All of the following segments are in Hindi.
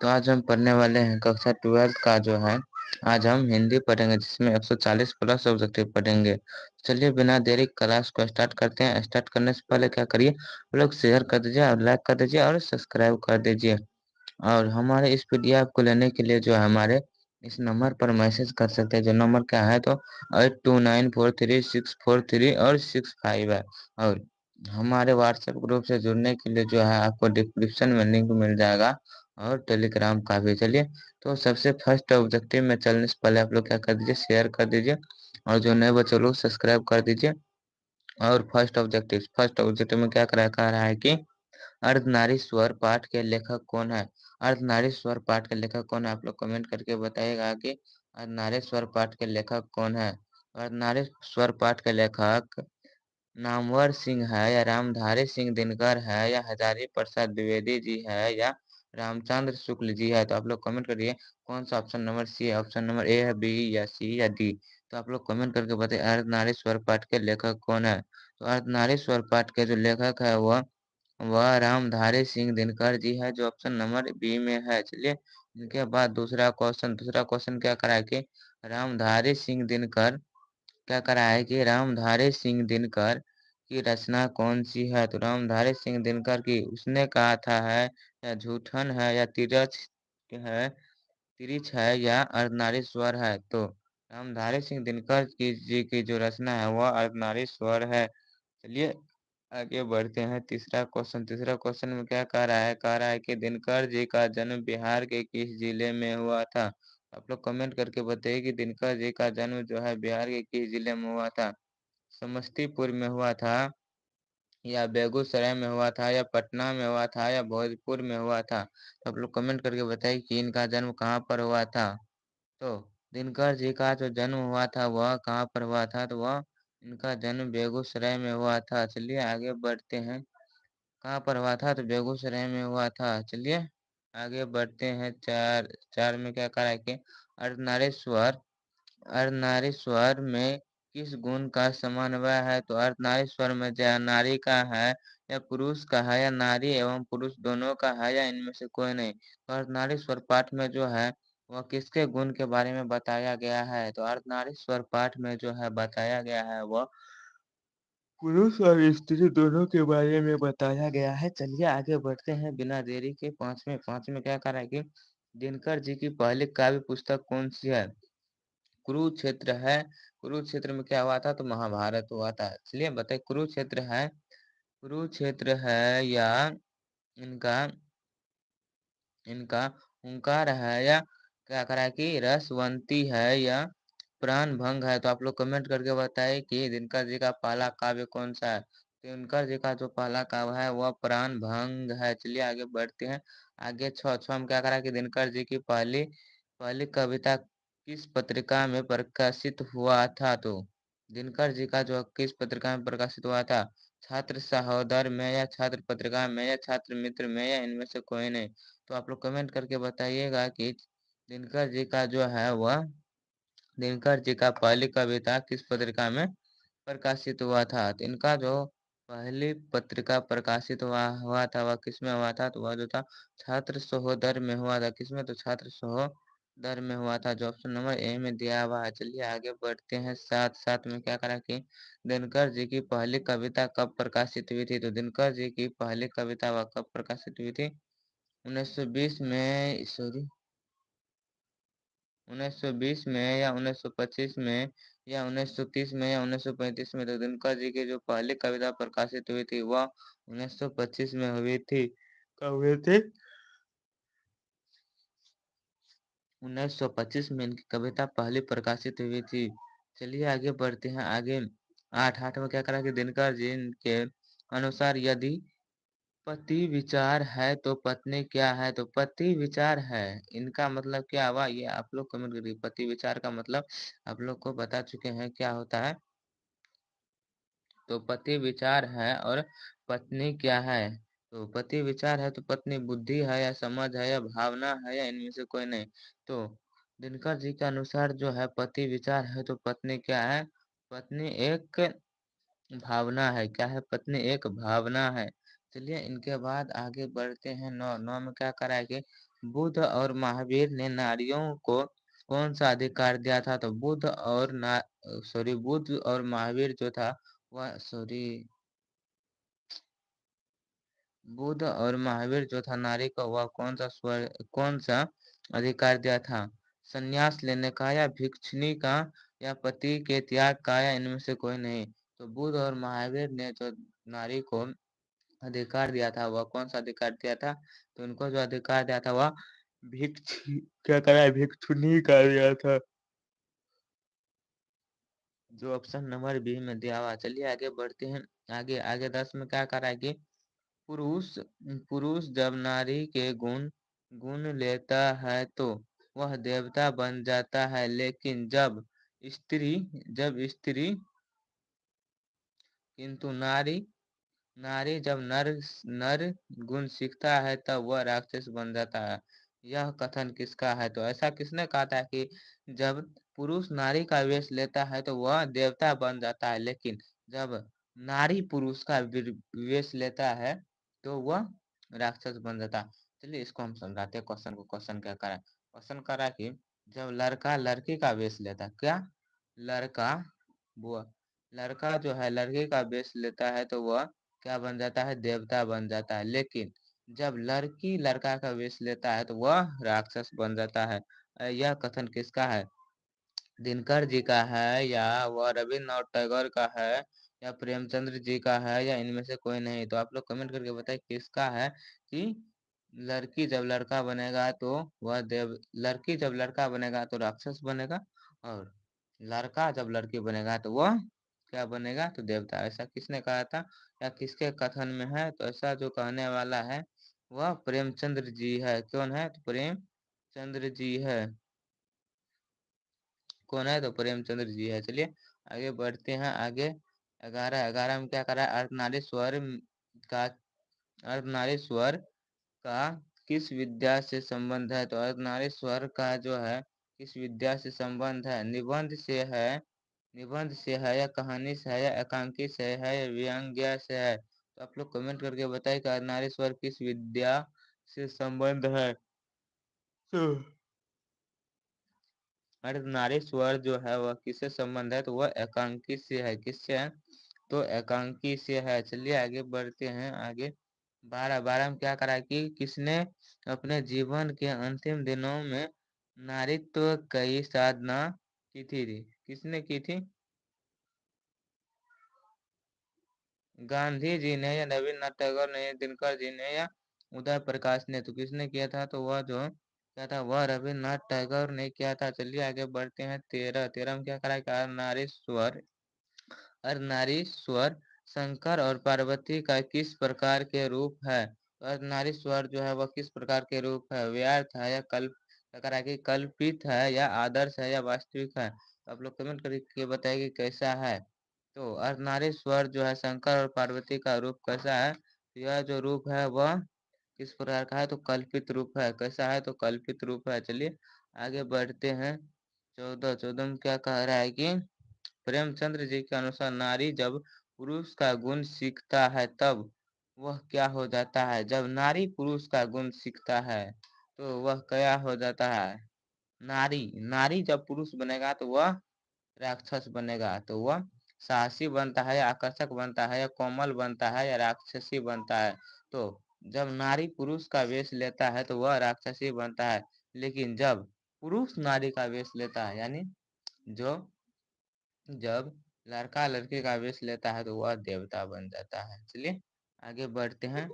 तो आज हम पढ़ने वाले हैं कक्षा 12 का जो है। आज हम हिंदी पढ़ेंगे जिसमें 140 प्लस ऑब्जेक्टिव पढ़ेंगे। चलिए बिना देरी क्लास को स्टार्ट करते हैं। स्टार्ट करने से पहले क्या करिए, आप लोग शेयर कर दीजिए और लाइक कर दीजिए और सब्सक्राइब कर दीजिए। और हमारे इस पीडीएफ को लेने के लिए जो है हमारे इस नंबर पर मैसेज कर सकते हैं। जो नंबर क्या है तो 82943643 और 65 है। और हमारे व्हाट्सएप ग्रुप से जुड़ने के लिए जो है आपको डिस्क्रिप्शन में लिंक मिल जाएगा और टेलीग्राम का भी। चलिए, तो सबसे फर्स्ट ऑब्जेक्टिव में चलने से पहले आप लोग क्या कर दीजिए, शेयर कर दीजिए और जो नए बच्चे लोग सब्सक्राइब कर दीजिए। और फर्स्ट ऑब्जेक्टिव में क्या कह रहा है कि अर्धनारीश्वर पाठ के लेखक कौन है। अर्धनारीश्वर पाठ के लेखक कौन है, आप लोग कमेंट करके बताइएगा कि अर्धनारीश्वर पाठ के लेखक कौन है। अर्धनारीश्वर पाठ के लेखक नामवर सिंह है या रामधारी सिंह दिनकर है या हजारी प्रसाद द्विवेदी जी है या रामचंद्र शुक्ल जी है। तो आप लोग कमेंट करिए कौन सा ऑप्शन नंबर सी है, ऑप्शन नंबर ए है, बी या सी या डी। तो आप लोग कमेंट करके बताइए अर्धनारीश्वर पाठ के लेखक कौन है। तो अर्धनारीश्वर पाठ के जो लेखक है वह रामधारी सिंह दिनकर जी है, जो ऑप्शन नंबर बी में है। चलिए, इनके बाद दूसरा क्वेश्चन क्या करा है कि रामधारी सिंह दिनकर क्या करा है कि रामधारी सिंह दिनकर की रचना कौन सी है। तो रामधारी सिंह दिनकर की उसने कहा था है या झूठन है या है तिरछ है या अर्धनारीश्वर है। तो रामधारी सिंह दिनकर की जी की जो रचना है वह अर्धनारीश्वर है। चलिए आगे बढ़ते हैं। तीसरा क्वेश्चन में क्या कह रहा है कि दिनकर जी का जन्म बिहार के किस जिले में हुआ था। आप लोग कमेंट करके बताइए कि दिनकर जी का जन्म जो है बिहार के किस जिले में हुआ था। समस्तीपुर में हुआ था या बेगूसराय में हुआ था या पटना में हुआ था या भोजपुर में हुआ था। तो आप लोग कमेंट करके बताइए कि इनका जन्म कहाँ पर हुआ था। तो दिनकर जी का जो जन्म हुआ था वह कहाँ पर हुआ था, तो वह इनका जन्म बेगूसराय में हुआ था। चलिए आगे बढ़ते हैं। कहाँ पर हुआ था, तो बेगूसराय में हुआ था। चलिए आगे बढ़ते हैं। चार चार में क्या करा है कि अर्धनारीश्वर अर्धनारीश्वर में किस गुण का समन्वय है। तो अर्धनारीश्वर में जो नारी का है या पुरुष का है या नारी एवं पुरुष दोनों का है या इनमें से कोई नहीं। तो अर्धनारीश्वर पाठ में जो है वह किसके गुण के बारे में बताया गया है। तो अर्धनारीश्वर पाठ में जो है बताया गया है वह पुरुष और स्त्री दोनों के बारे में बताया गया है। चलिए आगे बढ़ते हैं बिना देरी के। पांच में क्या कह रहा है कि दिनकर जी की पहली काव्य पुस्तक कौन सी है। कुरुक्षेत्र है। कुरुक्षेत्र में क्या हुआ था, तो महाभारत हुआ था। चलिए बताइए कुरुक्षेत्र है या इनका इनका हुंकार है या क्या करा है कि रसवंती है या प्राण भंग है। तो आप लोग कमेंट करके बताइए कि दिनकर जी का पहला काव्य कौन सा है। तो दिनकर जी का जो पहला काव्य है वह प्राण भंग है। चलिए आगे बढ़ते हैं। आगे छह में क्या करा है कि दिनकर जी की पहली पहली कविता किस पत्रिका में प्रकाशित हुआ था। तो दिनकर जी का जो किस पत्रिका में प्रकाशित हुआ था, छात्र सहोदर में या छात्र पत्रिका में या छात्र मित्र में या इनमें से कोई नहीं। तो आप लोग कमेंट करके बताइएगा कि दिनकर जी का जो है वह दिनकर जी का पहली कविता किस पत्रिका में प्रकाशित हुआ था। तो इनका जो पहली पत्रिका प्रकाशित हुआ था वह किसमें हुआ था, तो वह जो था छात्र सहोदर में हुआ था। किसमें, तो छात्र सहोदर में हुआ था, जो ऑप्शन नंबर ए में दिया हुआ है। चलिए आगे बढ़ते हैं। सात में क्या करा कि दिनकर जी की पहली कविता कब प्रकाशित हुई थी। तो दिनकर जी की पहली कविता वह कब प्रकाशित हुई थी, 1920 में, सॉरी 1920 में या 1925 में या 1930 में या 1935 में। तो दिनकर जी की जो पहली कविता प्रकाशित हुई थी वह 1925 में हुई थी। कब हुई थी, 1925 में इनकी कविता पहली प्रकाशित हुई थी। चलिए आगे बढ़ते हैं। आगे आठ में क्या करा कि दिनकर जी के अनुसार यदि पति विचार है तो पत्नी क्या है। तो पति विचार है, इनका मतलब क्या हुआ, ये आप लोग कमेंट करिए। पति विचार का मतलब आप लोग को बता चुके हैं क्या होता है। तो पति विचार है और पत्नी क्या है। तो पति विचार है तो पत्नी बुद्धि है या समझ है या भावना है या इनमें से कोई नहीं। तो दिनकर जी के अनुसार जो है पति विचार है तो पत्नी क्या है, पत्नी एक भावना है। क्या है, पत्नी एक भावना है। चलिए इनके बाद आगे बढ़ते हैं। नौ में क्या करा है कि बुद्ध और महावीर ने नारियों को कौन सा अधिकार दिया था? तो बुद्ध और महावीर जो था वह सॉरी बुद्ध और महावीर जो था नारी को वह कौन सा अधिकार दिया था? संन्यास लेने का या भिक्षुनी का या पति के त्याग का या इनमें से कोई नहीं? तो बुद्ध और महावीर ने जो नारी को अधिकार दिया था वह कौन सा अधिकार दिया था? तो उनको जो अधिकार दिया था वह भिक्षुनी का दिया था, जो ऑप्शन नंबर बी में दिया हुआ। चलिए आगे बढ़ते हैं। आगे आगे 10 में क्या करा है कि पुरुष पुरुष जब नारी के गुण गुण लेता है तो वह देवता बन जाता है, लेकिन स्त्री जब स्त्री किंतु नारी नारी जब नर गुण सीखता है तब वह राक्षस बन जाता है। यह कथन किसका है? तो ऐसा किसने कहा था कि जब पुरुष नारी का वेश लेता है तो वह देवता बन जाता है, लेकिन जब नारी पुरुष का वेश लेता है तो वह राक्षस बन जाता है। चलिए इसको हम समझाते हैं क्वेश्चन को। क्वेश्चन क्या करा? क्वेश्चन करा कि जब लड़का लड़की का वेश लेता है, क्या लड़का वो लड़का जो है लड़के का वेश लेता है तो वह क्या बन जाता है? देवता बन जाता है, लेकिन जब लड़की लड़का का वेश लेता है तो वह राक्षस बन जाता है। यह कथन किसका है? दिनकर जी का है या वह रविन्द्रनाथ टैगोर का है या प्रेमचंद्र जी का है या इनमें से कोई नहीं? तो आप लोग कमेंट करके बताइए किसका है कि लड़की जब लड़का बनेगा तो वह देव लड़की जब लड़का बनेगा तो राक्षस बनेगा, और लड़का जब लड़की बनेगा तो वह क्या बनेगा? तो देवता। ऐसा किसने कहा था या किसके कथन में है? तो ऐसा जो कहने वाला है वह प्रेमचंद्र जी है। कौन है? तो प्रेमचंद्र जी है। कौन है? तो प्रेमचंद्र जी है। चलिए आगे बढ़ते हैं। आगे 11 में क्या करा है? का अर्धनारीश्वर का किस विद्या से संबंध है? तो अर्धनारीश्वर का जो है किस विद्या से संबंध है? निबंध से है या कहानी से है या एकांकी से है या व्यंग्य से है? तो आप लोग कमेंट करके बताइए कि अर्धनारीश्वर किस विद्या से संबंध है। तो अर्धनारीश्वर जो है वह किससे संबंध है? तो वह एकांकी से है। किससे है? तो एकांकी से है। चलिए आगे बढ़ते हैं। आगे 12 में क्या करा कि किसने अपने जीवन के अंतिम दिनों में नारीत्व की साधना की थी? किसने की थी? गांधी जी ने या रविन्द्रनाथ टैगोर ने या दिनकर जी ने या उदय प्रकाश ने? तो किसने किया था? तो वह जो क्या था वह रविन्द्रनाथ टैगोर ने किया था। चलिए आगे बढ़ते हैं। 13 में क्या करा कि अर्धनारीश्वर शंकर और पार्वती का किस प्रकार के रूप है? तो अर्धनारीश्वर जो है वह किस प्रकार के रूप है? व्यर्थ है या क्या करा कि कल्पित है या आदर्श है या वास्तविक है? तो आप लोग कमेंट करके बताइए कि कैसा है। तो अर्धनारीश्वर जो है शंकर और पार्वती का रूप कैसा है? तो यह जो रूप है वह किस प्रकार का है? तो कल्पित रूप है। कैसा है? तो कल्पित रूप है। चलिए आगे बढ़ते हैं। 14 में क्या कह रहा है कि प्रेमचंद्र जी के अनुसार नारी जब पुरुष का गुण सीखता है तब वह क्या हो जाता है? जब नारी पुरुष का गुण सीखता है तो वह क्या हो जाता है? नारी नारी जब पुरुष बनेगा तो वह राक्षस बनेगा। तो वह साहसी बनता है या आकर्षक बनता है या कोमल बनता है या राक्षसी बनता है? तो जब नारी पुरुष का वेश लेता है तो वह राक्षसी बनता है, लेकिन जब पुरुष नारी का वेश लेता है यानी जो जब लड़का लड़के का वेश लेता है तो वह देवता बन जाता है। चलिए आगे बढ़ते हैं।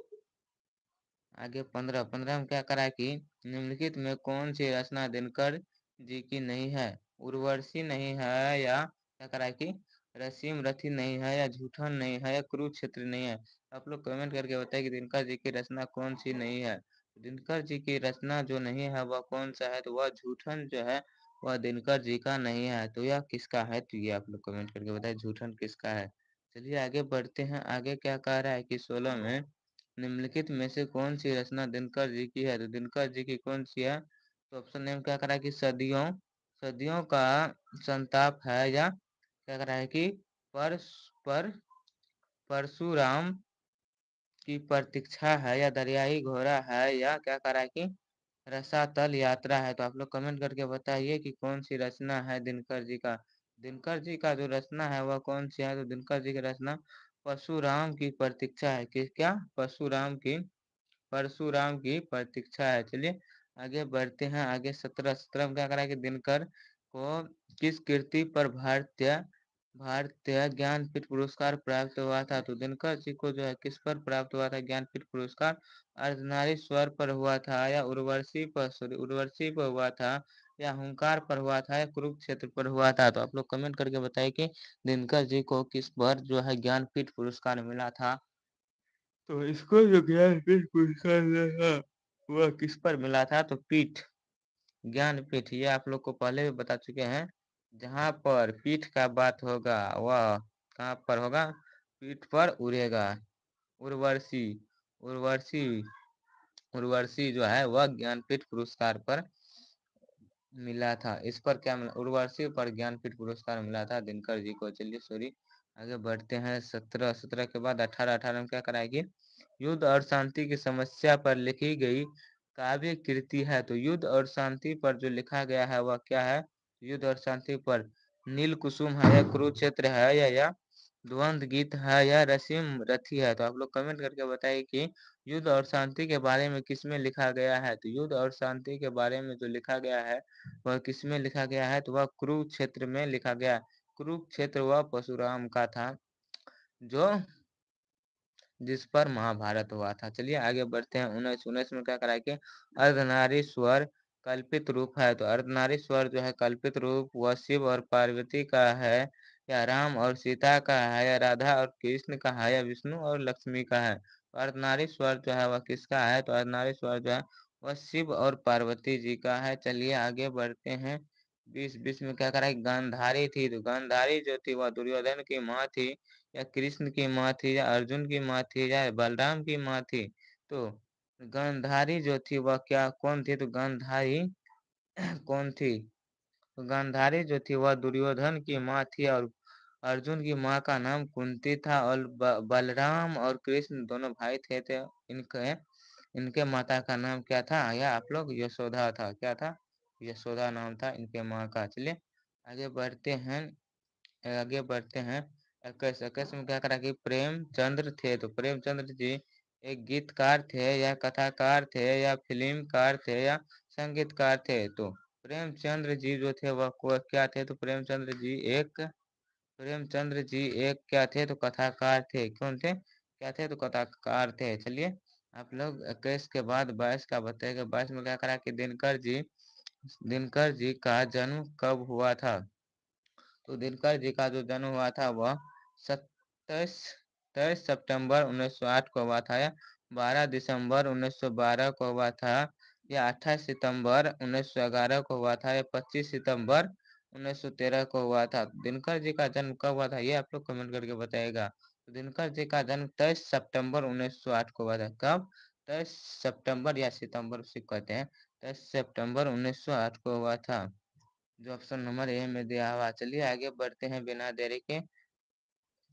आगे 15 में क्या करा कि निम्नलिखित में कौन सी रचना दिनकर जी की नहीं है? उर्वशी नहीं है या क्या करा कि रसीम रथी नहीं है या झूठन नहीं है या कुरुक्षेत्र नहीं है? आप लोग कमेंट करके बताइए कि दिनकर जी की रचना कौन सी नहीं है। दिनकर जी की रचना जो नहीं है वह कौन सा है? तो वह झूठन जो है वह दिनकर जी का नहीं है। तो यह किसका है? तो ये आप लोग कमेंट करके बताइए झूठन किसका है। चलिए आगे बढ़ते हैं। आगे क्या कह रहा है कि 16 में निम्नलिखित में से कौन सी रचना दिनकर जी की है? तो दिनकर जी की कौन सी है? तो ऑप्शन नेम क्या करा कि सदियों सदियों का संताप है या क्या करा है कि पर पर परशुराम की प्रतीक्षा है या दरियाई घोड़ा है या क्या करा कि रसातल यात्रा है। तो आप लोग कमेंट करके बताइए कि कौन सी रचना है दिनकर जी का। दिनकर जी का जो रचना है वह कौन सी है? तो दिनकर जी की रचना परशुराम की प्रतीक्षा है। कि क्या? परशुराम की प्रतीक्षा है। चलिए आगे बढ़ते हैं। आगे 17 में क्या करा कि दिनकर को किस कृति पर भारतीय भारतीय ज्ञानपीठ पुरस्कार प्राप्त हुआ था? तो दिनकर जी को जो है किस पर प्राप्त हुआ था ज्ञानपीठ पुरस्कार? अर्धनारीश्वर पर हुआ था, या उर्वशी पर हुआ था, या हुंकार पर हुआ था, या कुरुक्षेत्र पर हुआ था? तो आप लोग कमेंट करके बताइए कि दिनकर जी को किस पर जो है ज्ञानपीठ पुरस्कार मिला था। तो इसको जो ज्ञानपीठ पुरस्कार मिला था वह किस पर मिला था? तो ज्ञानपीठ, ये आप लोग को पहले भी बता चुके हैं। जहाँ पर पीठ का बात होगा वह कहाँ पर होगा? पीठ पर उड़ेगा। उर्वशी उर्वशी उर्वशी जो है वह ज्ञानपीठ पुरस्कार पर मिला था। इस पर क्या मिला? उर्वशी पर ज्ञानपीठ पुरस्कार मिला था दिनकर जी को। चलिए सॉरी, आगे बढ़ते हैं। 17 के बाद 18 में क्या कराएगी? युद्ध और शांति की समस्या पर लिखी गई काव्य कृति है। तो युद्ध और शांति पर जो लिखा गया है वह क्या है? युद्ध और शांति पर नील कुसुम है, या कुरुक्षेत्र है, या द्वंद्व गीत है, या रसीम रथी है? तो आप लोग कमेंट करके बताइए कि युद्ध और शांति के बारे में किसमें लिखा गया है? तो युद्ध और शांति के बारे में जो लिखा गया है वह किसमें लिखा गया है? तो वह कुरुक्षेत्र में लिखा गया। कुरुक्षेत्र वह परशुराम का था, जो जिस पर महाभारत हुआ था। चलिए आगे बढ़ते हैं। 19 में क्या कराए कि अर्धनारीश्वर कल्पित रूप है। तो अर्धनारीश्वर जो है कल्पित रूप वह शिव और पार्वती का है, या राम और सीता का है, या राधा और कृष्ण का है, या विष्णु और लक्ष्मी का है? तो अर्धनारीश्वर जो है वह किसका है? तो अर्धनारीश्वर जो है वह शिव और पार्वती जी का है। चलिए आगे बढ़ते हैं। 20 में क्या करा है? गांधारी थी। तो गांधारी जो थी वह दुर्योधन की माँ थी, या कृष्ण की माँ थी, या अर्जुन की माँ थी, या बलराम की माँ थी? तो गांधारी जो थी वह क्या कौन थी? तो गांधारी कौन थी? तो गांधारी जो थी वह दुर्योधन की माँ थी, और अर्जुन की माँ का नाम कुंती था, और बलराम और कृष्ण दोनों भाई थे। इनके इनके माता का नाम क्या था? या आप लोग यशोदा था। क्या था? यशोदा नाम था इनके माँ का। चलिए आगे बढ़ते हैं। आगे बढ़ते हैं। 21 में क्या करा कि प्रेमचंद्र थे। तो प्रेमचंद्र जी एक गीतकार थे, या कथाकार थे, या फिल्मकार थे, या संगीतकार थे? तो प्रेमचंद्र जी जो थे वह क्या थे? तो प्रेमचंद्र जी एक क्या थे? तो कथाकार थे। कौन थे? क्या थे? तो कथाकार थे। चलिए आप लोग 21 के बाद 22 का बताइएगा। 22 में क्या करा कि दिनकर जी का जन्म कब हुआ था? तो दिनकर जी का जो जन्म हुआ था वह 27 23 सितंबर 1908 को हुआ था, या 12 दिसंबर 1912 को हुआ था, या 28 सितंबर 1911 को हुआ था, या 25 सितंबर 1913 को हुआ था? दिनकर जी का जन्म कब हुआ था ये आप लोग कमेंट करके बताइएगा। तो दिनकर जी का जन्म 23 सितंबर 1908 को हुआ था। कब? 23 सितंबर या सितंबर उसे कहते हैं। 23 सितंबर 1908 को हुआ था, जो ऑप्शन नंबर ए में दिया हुआ। चलिए आगे बढ़ते हैं बिना देरी के।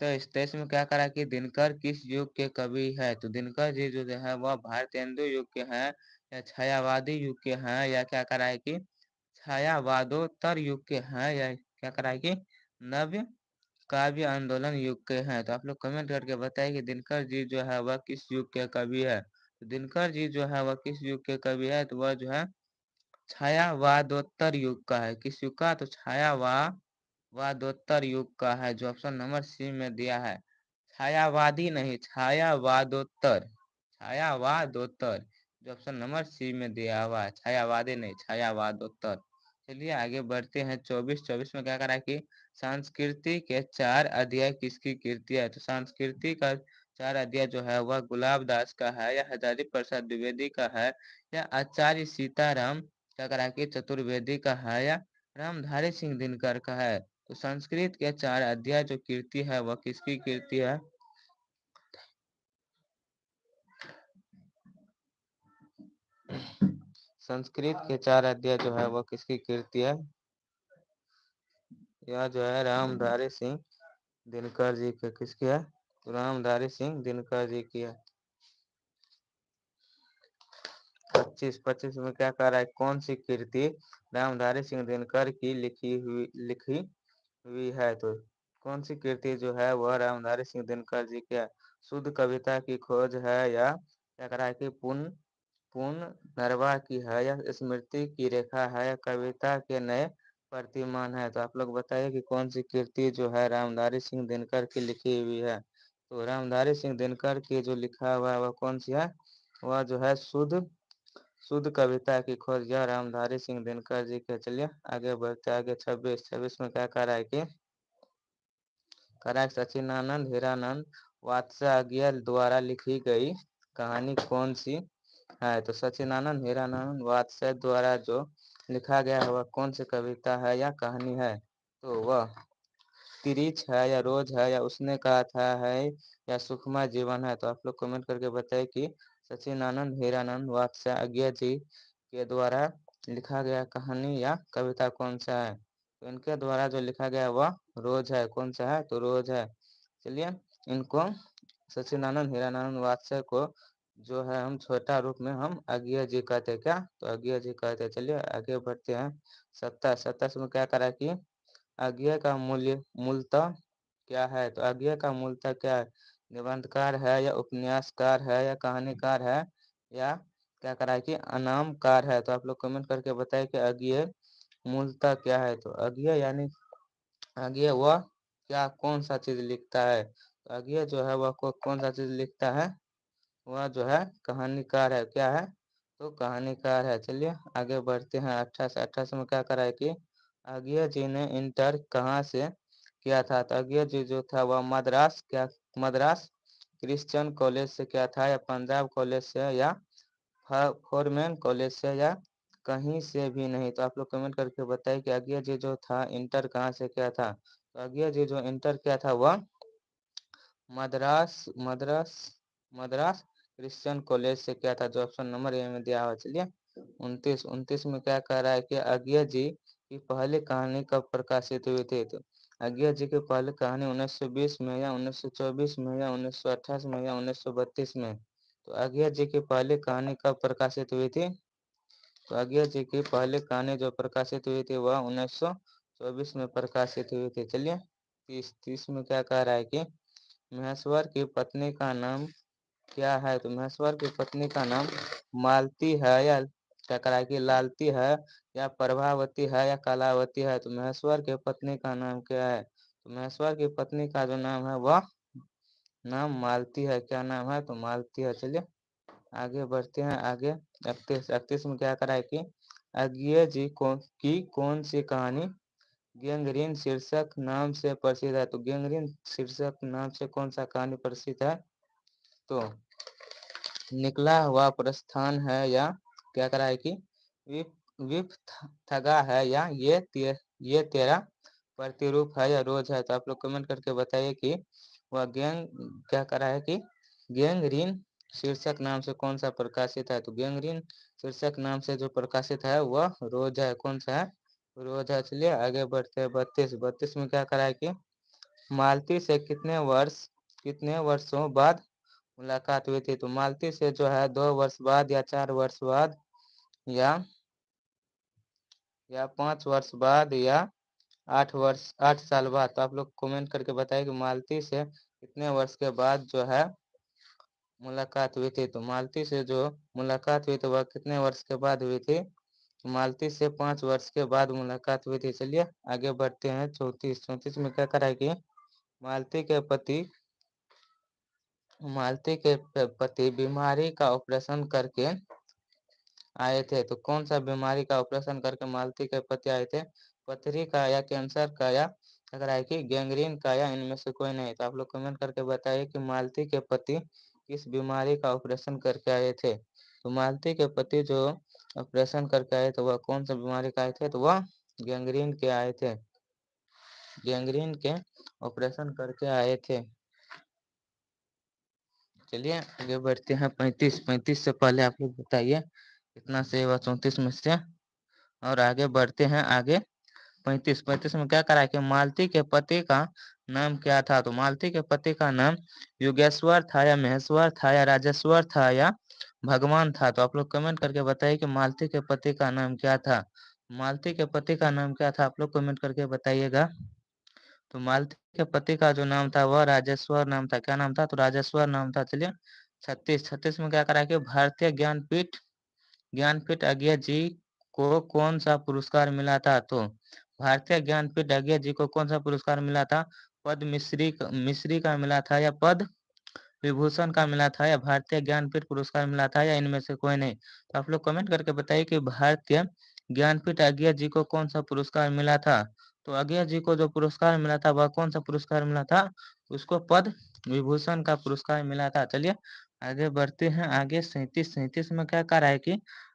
तो इस देश में क्या करा कि दिनकर किस युग के कवि है? तो दिनकर जी जो है वह भारतेंदु युग के हैं, या छायावादी युग के हैं, या क्या करा है कि छायावादोत्तर युग के हैं, या क्या करा है कि नव्य काव्य आंदोलन युग के हैं? तो आप लोग कमेंट करके बताइए कि दिनकर जी जो है वह किस युग के कवि है? तो दिनकर जी जो है वह किस युग के कवि है? तो वह जो है छायावादोत्तर युग का है। किस युग का? तो छायावादोत्तर युग का है, जो ऑप्शन नंबर सी में दिया है। छायावादी नहीं, छायावादोत्तर। छायावादोत्तर, जो ऑप्शन नंबर सी में दिया हुआ है। छायावादी नहीं, छायावादोत्तर। चलिए आगे बढ़ते हैं। 24 में क्या करा कि संस्कृति के 4 अध्याय किसकी कृति है? तो संस्कृति का 4 अध्याय जो है वह गुलाब दास का है, या हजारी प्रसाद द्विवेदी का है, या आचार्य सीताराम क्या करा कि चतुर्वेदी का है, या रामधारी सिंह दिनकर का है? तो संस्कृत के 4 अध्याय जो कीर्ति है वह किसकी कीर्ति है? संस्कृत के 4 अध्याय जो है वह किसकी कीर्ति है? यह जो है रामधारी सिंह दिनकर जी के किसकी है? तो रामधारी सिंह दिनकर जी की है। 25 में क्या कह रहा है, कौन सी कृति रामधारी सिंह दिनकर की लिखी हुई है? तो कौन सी कृति जो है वह रामधारी सिंह दिनकर जी के शुद्ध कविता की खोज है, या क्या कह रहा है कि पूर्ण नरवा की है, या स्मृति की रेखा है, या कविता के नए प्रतिमान है? तो आप लोग बताइए कि कौन सी कृति जो है रामधारी सिंह दिनकर की लिखी हुई है। तो रामधारी सिंह दिनकर की जो लिखा हुआ है वह कौन सी है? वह जो है शुद्ध शुद्ध कविता की खोज, यह रामधारी सिंह दिनकर जी के। चलिए आगे बढ़ते, आगे 26 में क्या कह रहा है कि सचिनानंद हीरानंद वात्स्यायन द्वारा लिखी गई कहानी कौन सी है? तो सचिनानंद हीरानंद वात्स्यायन द्वारा जो लिखा गया है वह कौन सी कविता है या कहानी है? तो वह तिरिच है, या रोज है, या उसने कहा था है, या सुखमय जीवन है? तो आप लोग कमेंट करके बताइए कि सचिनानंद हीरानंद वात्स्यायन जी के द्वारा लिखा गया कहानी या कविता कौन सा है? तो इनके द्वारा जो लिखा गया वह रोज है। कौन सा है? तो रोज है। चलिए इनको सचिनानंद हीरानंद वात्स्यायन को जो है हम छोटा रूप में हम अज्ञेय जी कहते हैं। क्या? तो अज्ञेय जी कहते हैं। चलिए आगे बढ़ते हैं। 27 में क्या करा कि अज्ञेय का मूलतः क्या है? तो अज्ञेय का मूलतः क्या है? निबंधकार है, या उपन्यासकार है, या कहानीकार है, या क्या करा है कि अनामकार है? तो आप लोग कमेंट करके बताइए कि अज्ञेय मूलतः क्या है? तो अज्ञेय यानी अज्ञेय वह क्या कौन सा चीज लिखता है? तो अज्ञेय जो है वह कौन सा चीज लिखता है? वह जो है कहानीकार है। क्या है? तो कहानीकार है। चलिए आगे बढ़ते हैं। 28 में क्या करा है कि अज्ञेय जी ने इंटर कहाँ से किया था? तो अज्ञेय जी जो था वह मद्रास क्रिश्चियन कॉलेज से किया था, या पंजाब कॉलेज से, या फोरमैन कॉलेज से, या कहीं से भी नहीं? तो आप लोग कमेंट करके बताइए कि अज्ञेय जी जो था इंटर कहाँ से किया था? तो अज्ञेय जी जो इंटर किया था वह मद्रास मद्रास मद्रास क्रिश्चियन कॉलेज से किया था, जो ऑप्शन नंबर ए में दिया हुआ। चलिए 29 में क्या कह रहा है कि अज्ञेय जी की पहली कहानी कब प्रकाशित हुई थी? तो अज्ञेय जी की पहली कहानी 1920 में, या 1924 में, या 1928 में, या 1932 में? तो अज्ञेय जी की पहली कहानी कब प्रकाशित हुई थी? तो अज्ञेय जी की पहली कहानी जो प्रकाशित हुई थी वह 1924 में प्रकाशित हुई थी। चलिए 30 में क्या कह रहा है कि महेश्वर की पत्नी का नाम क्या है? तो महेश्वर की पत्नी का नाम मालती है, या क्या कह रहा है कि लालती है, या प्रभावती है, या कलावती है? तो महेश्वर के पत्नी का नाम क्या है? तो महेश्वर की पत्नी का जो नाम है वह नाम मालती है। क्या नाम है? तो मालती है। चलिए आगे बढ़ते हैं। आगे 31 में क्या करा है कि अज्ञेय जी की कौन सी कहानी गैंग्रीन शीर्षक नाम से प्रसिद्ध है? तो गैंग्रीन शीर्षक नाम से कौन सा कहानी प्रसिद्ध है? तो निकला हुआ प्रस्थान है, या क्या करा है कि विप विप थगा है, या ये तेरा प्रतिरूप है, या रोज है? तो आप लोग कमेंट करके बताइए कि वह क्या करा है कि गैंग्रीन शीर्षक नाम से कौन सा प्रकाशित है? तो गैंग्रीन शीर्षक नाम से जो प्रकाशित है वह रोज है। कौन सा है? रोज है। चलिए आगे बढ़ते हैं। 32 में क्या करा है कि मालती से कितने वर्षों बाद मुलाकात हुई थी? तो मालती से जो है 2 वर्ष बाद, या 4 वर्ष बाद, या 5 वर्ष बाद, या 8 साल बाद? तो आप लोग कमेंट करके बताइए कि मालती से कितने वर्ष के बाद जो है मुलाकात हुई थी? तो मालती से जो मुलाकात हुई थी वह कितने वर्ष के बाद हुई थी? मालती से 5 वर्ष के बाद मुलाकात हुई थी। चलिए आगे बढ़ते हैं। 34 में क्या करा है कि मालती के पति बीमारी का ऑपरेशन करके आए थे। तो कौन सा बीमारी का ऑपरेशन करके मालती के पति आए थे? पथरी का, या कैंसर का, या अगर है कि गैंग्रीन का, या इनमें से कोई नहीं? तो आप लोग कमेंट करके बताइए कि मालती के पति किस बीमारी का ऑपरेशन करके आए थे? तो मालती के पति जो ऑपरेशन करके आए थे वह कौन सा बीमारी का आए थे? तो वह गैंग्रीन के आए थे। गैंग्रीन के ऑपरेशन करके आए थे। चलिए आगे बढ़ते हैं। 35 से पहले आप लोग बताइए कितना सही हुआ 34 में से, और आगे बढ़ते हैं। आगे 35 में क्या करा है कि मालती के पति का नाम क्या था? तो मालती के पति का नाम योगेश्वर था, या महेश्वर था, या राजेश्वर था, या भगवान था। तो आप लोग कमेंट करके बताइए कि मालती के पति का नाम क्या था? मालती के पति का नाम क्या था? आप लोग कमेंट करके बताइएगा। तो मालती के पति का जो नाम था वह राजेश्वर नाम था। क्या नाम था? तो राजेश्वर नाम था। चलिए 36 में क्या करा कि भारतीय ज्ञानपीठ ज्ञानपीठ अय्यर जी को कौन सा पुरस्कार मिला था? तो भारतीय ज्ञानपीठ अय्यर जी को कौन सा पुरस्कार मिला था? पद्म मिश्री का मिला था, या पद्म विभूषण का मिला था, या भारतीय ज्ञानपीठ पुरस्कार मिला था, या इनमें से कोई नहीं? तो आप लोग कमेंट करके बताइए कि भारतीय ज्ञानपीठ अय्यर जी को कौन सा पुरस्कार मिला था? तो अय्यर जी को जो पुरस्कार मिला था वह कौन सा पुरस्कार मिला था? उसको पद्म विभूषण का पुरस्कार मिला था। चलिए आगे बढ़ते हैं। आगे 37 में क्या कह रहा है कि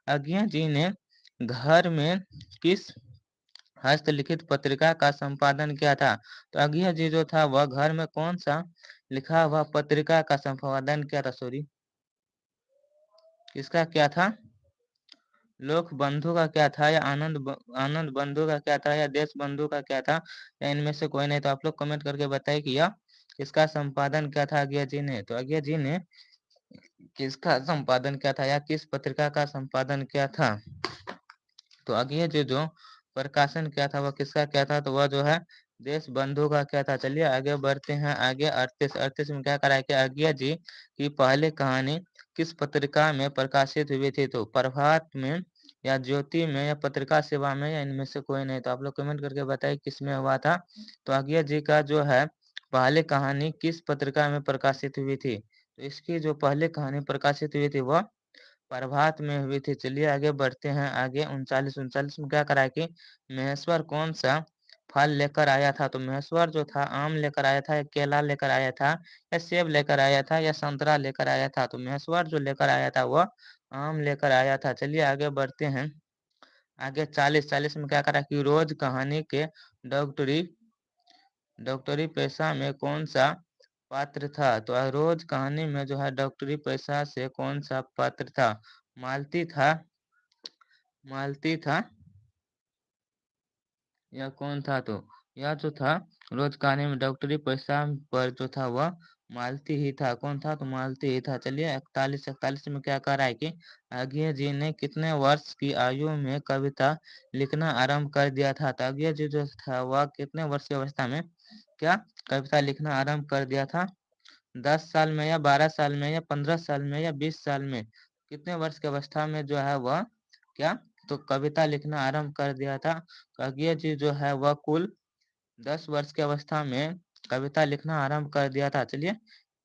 अय्यर जी ने घर में किस हस्तलिखित पत्रिका का संपादन किया था? तो अय्यर जी जो था वह घर में कौन सा लिखा हुआ पत्रिका का संपादन किया था? सॉरी, किसका क्या था? लोक बंधु का क्या था, या आनंद बंधु का क्या था, या देश बंधु का क्या था, या इनमें से कोई नहीं? तो आप लोग कमेंट करके बताइए कि यह किसका संपादन किया था अय्यर जी ने? तो अय्यर जी ने किसका संपादन किया था, या किस पत्रिका का संपादन किया था? तो अय्यर जी जो प्रकाशन किया था वह किसका क्या था? तो वह जो है देश बंधु का क्या था? चलिए आगे बढ़ते हैं। आगे 38 में क्या करा है कि अय्यर जी की पहली कहानी किस पत्रिका में प्रकाशित हुई थी? तो प्रभात में, या ज्योति में, या पत्रिका सेवा में, या इनमें से कोई नहीं? तो आप लोग कमेंट करके बताइए किसमें हुआ था? तो अय्यर जी का जो है पहली कहानी किस पत्रिका में प्रकाशित हुई थी? तो इसकी जो पहली कहानी प्रकाशित हुई थी वह प्रभात में हुई थी। चलिए आगे बढ़ते हैं। आगे 39 में क्या करा है कि महेश्वर कौन सा फल लेकर आया था? तो महेश्वर जो था आम लेकर आया था, या केला लेकर आया था, या सेब लेकर आया था, या संतरा लेकर आया था? तो महेश्वर जो लेकर आया था वह आम लेकर आया था। चलिए आगे बढ़ते हैं। आगे 40 में क्या करा कि रोज कहानी के डॉक्टरी डॉक्टरी पेशा में कौन सा पात्र था? तो रोज कहानी में जो है डॉक्टरी पेशा से कौन सा पात्र था? मालती था मालती था या कौन था? तो यह जो था रोज कहानी में डॉक्टरी पेशा पर जो था वह मालती ही था। कौन था? तो मालती ही था। चलिए 41 में क्या कह रहा है कि अय्यर जी ने कितने वर्ष की आयु में कविता लिखना आरंभ कर दिया था? तो अय्यर जी जो था वह कितने वर्ष की अवस्था में क्या कविता लिखना आरंभ कर दिया था? 10 साल में, या 12 साल में, या 15 साल में, या 20 साल में? कितने वर्ष की अवस्था में जो है वह क्या तो कविता लिखना आरंभ कर दिया था? तो अय्यर जी जो है वह कुल 10 वर्ष की अवस्था में कविता लिखना आरंभ कर दिया था। चलिए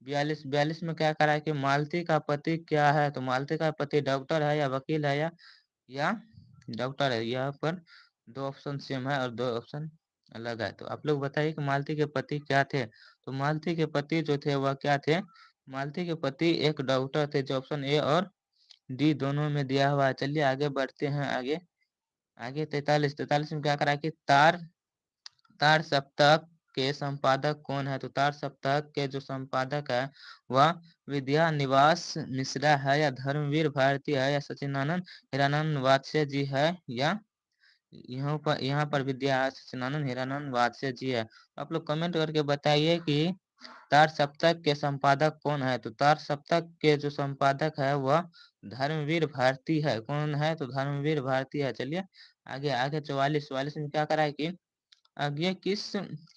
42 में क्या करा है कि मालती का पति क्या है? तो मालती का पति डॉक्टर है, या वकील है, या डॉक्टर है? यहाँ पर दो ऑप्शन सेम है और दो ऑप्शन अलग है। तो आप लोग बताइए कि मालती के पति क्या थे? तो मालती के पति जो थे वह क्या थे? मालती के पति एक डॉक्टर थे, जो ऑप्शन ए और डी दोनों में दिया हुआ है। चलिए आगे बढ़ते हैं। आगे आगे 43 में क्या करा है कि तार तार सप्ताह के संपादक कौन है? तो तार सप्ताह के जो संपादक है वह विद्या निवास मिश्रा है, या धर्मवीर भारती है, या सचिनानंद हिरानंद वात्स्य जी है, या यहाँ पर विद्या सचिनानंद हिरानंद वात्स्य जी है? तो आप लोग कमेंट करके बताइए कि तार सप्तक के संपादक कौन है? तो तार सप्तक के जो संपादक है वह धर्मवीर भारती है। कौन है? तो धर्मवीर भारती है। चलिए आगे आगे 44 में क्या करा है कि आज्ञा किस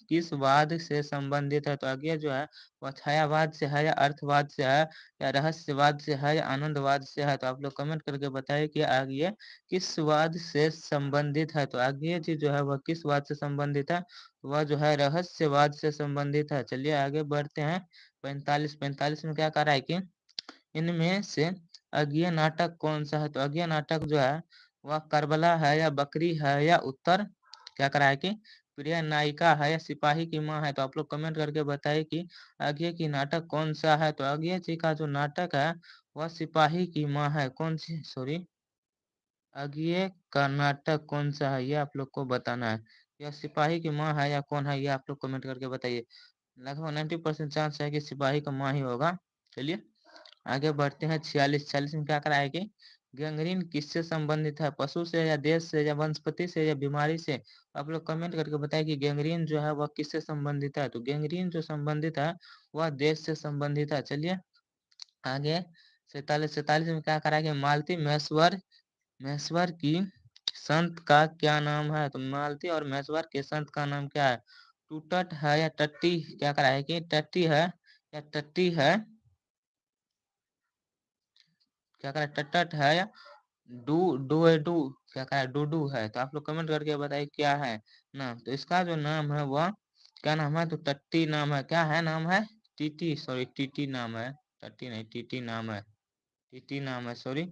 किस वाद से संबंधित है? तो आज्ञा जो है वह छायावाद से है, या अर्थवाद से है, या रहस्यवाद से है, या आनंदवाद से है? तो आप लोग कमेंट करके बताइए कि आज्ञा किस वाद से संबंधित है? तो आज्ञा जी जो है वह किस वाद से संबंधित है? वह जो है रहस्यवाद से संबंधित है। चलिए आगे बढ़ते हैं। 45 में क्या कह रहा है कि इनमें से अज्ञेय नाटक कौन सा है? तो अज्ञेय नाटक जो है वह करबला है, या बकरी है, या उत्तर क्या करा है कि प्रिय नायिका है, या सिपाही की माँ है? तो आप लोग कमेंट करके बताइए कि अज्ञेय की नाटक कौन सा है? तो अज्ञेय जी का जो नाटक है वह सिपाही की माँ है। कौन सी? सॉरी, अज्ञेय का नाटक कौन सा है ये आप लोग को बताना है। या सिपाही की माँ है, या कौन है? ये आप लोग कमेंट करके बताइए। लगभग 90% चांस है कि सिपाही का माँ ही होगा। चलिए आगे बढ़ते हैं। 46 में क्या करा है कि गैंग्रीन किससे संबंधित है? पशु से, या देश से, या वनस्पति से, या बीमारी से? आप लोग कमेंट करके बताएं कि गैंग्रीन जो है वह किससे संबंधित है? तो गैंग्रीन जो संबंधित है वह देश से संबंधित है। चलिए आगे 47 में क्या करा है कि मालती महेश्वर महेश्वर की संत का क्या नाम है? तो मालती और महेश्वर के संत का नाम क्या है? टूटट है या टट्टी? क्या करा है कि टट्टी है या टट्टी है? क्या करा है? टट्टट है या डू डू है डू? क्या कहा है? डूडू है। तो आप लोग कमेंट करके बताइए क्या है नाम। तो इसका जो नाम है वह क्या नाम है? तो टट्टी नाम है। क्या है नाम है? टीटी, सॉरी टीटी नाम है, टट्टी नहीं टीटी नाम है, टीटी नाम है सॉरी,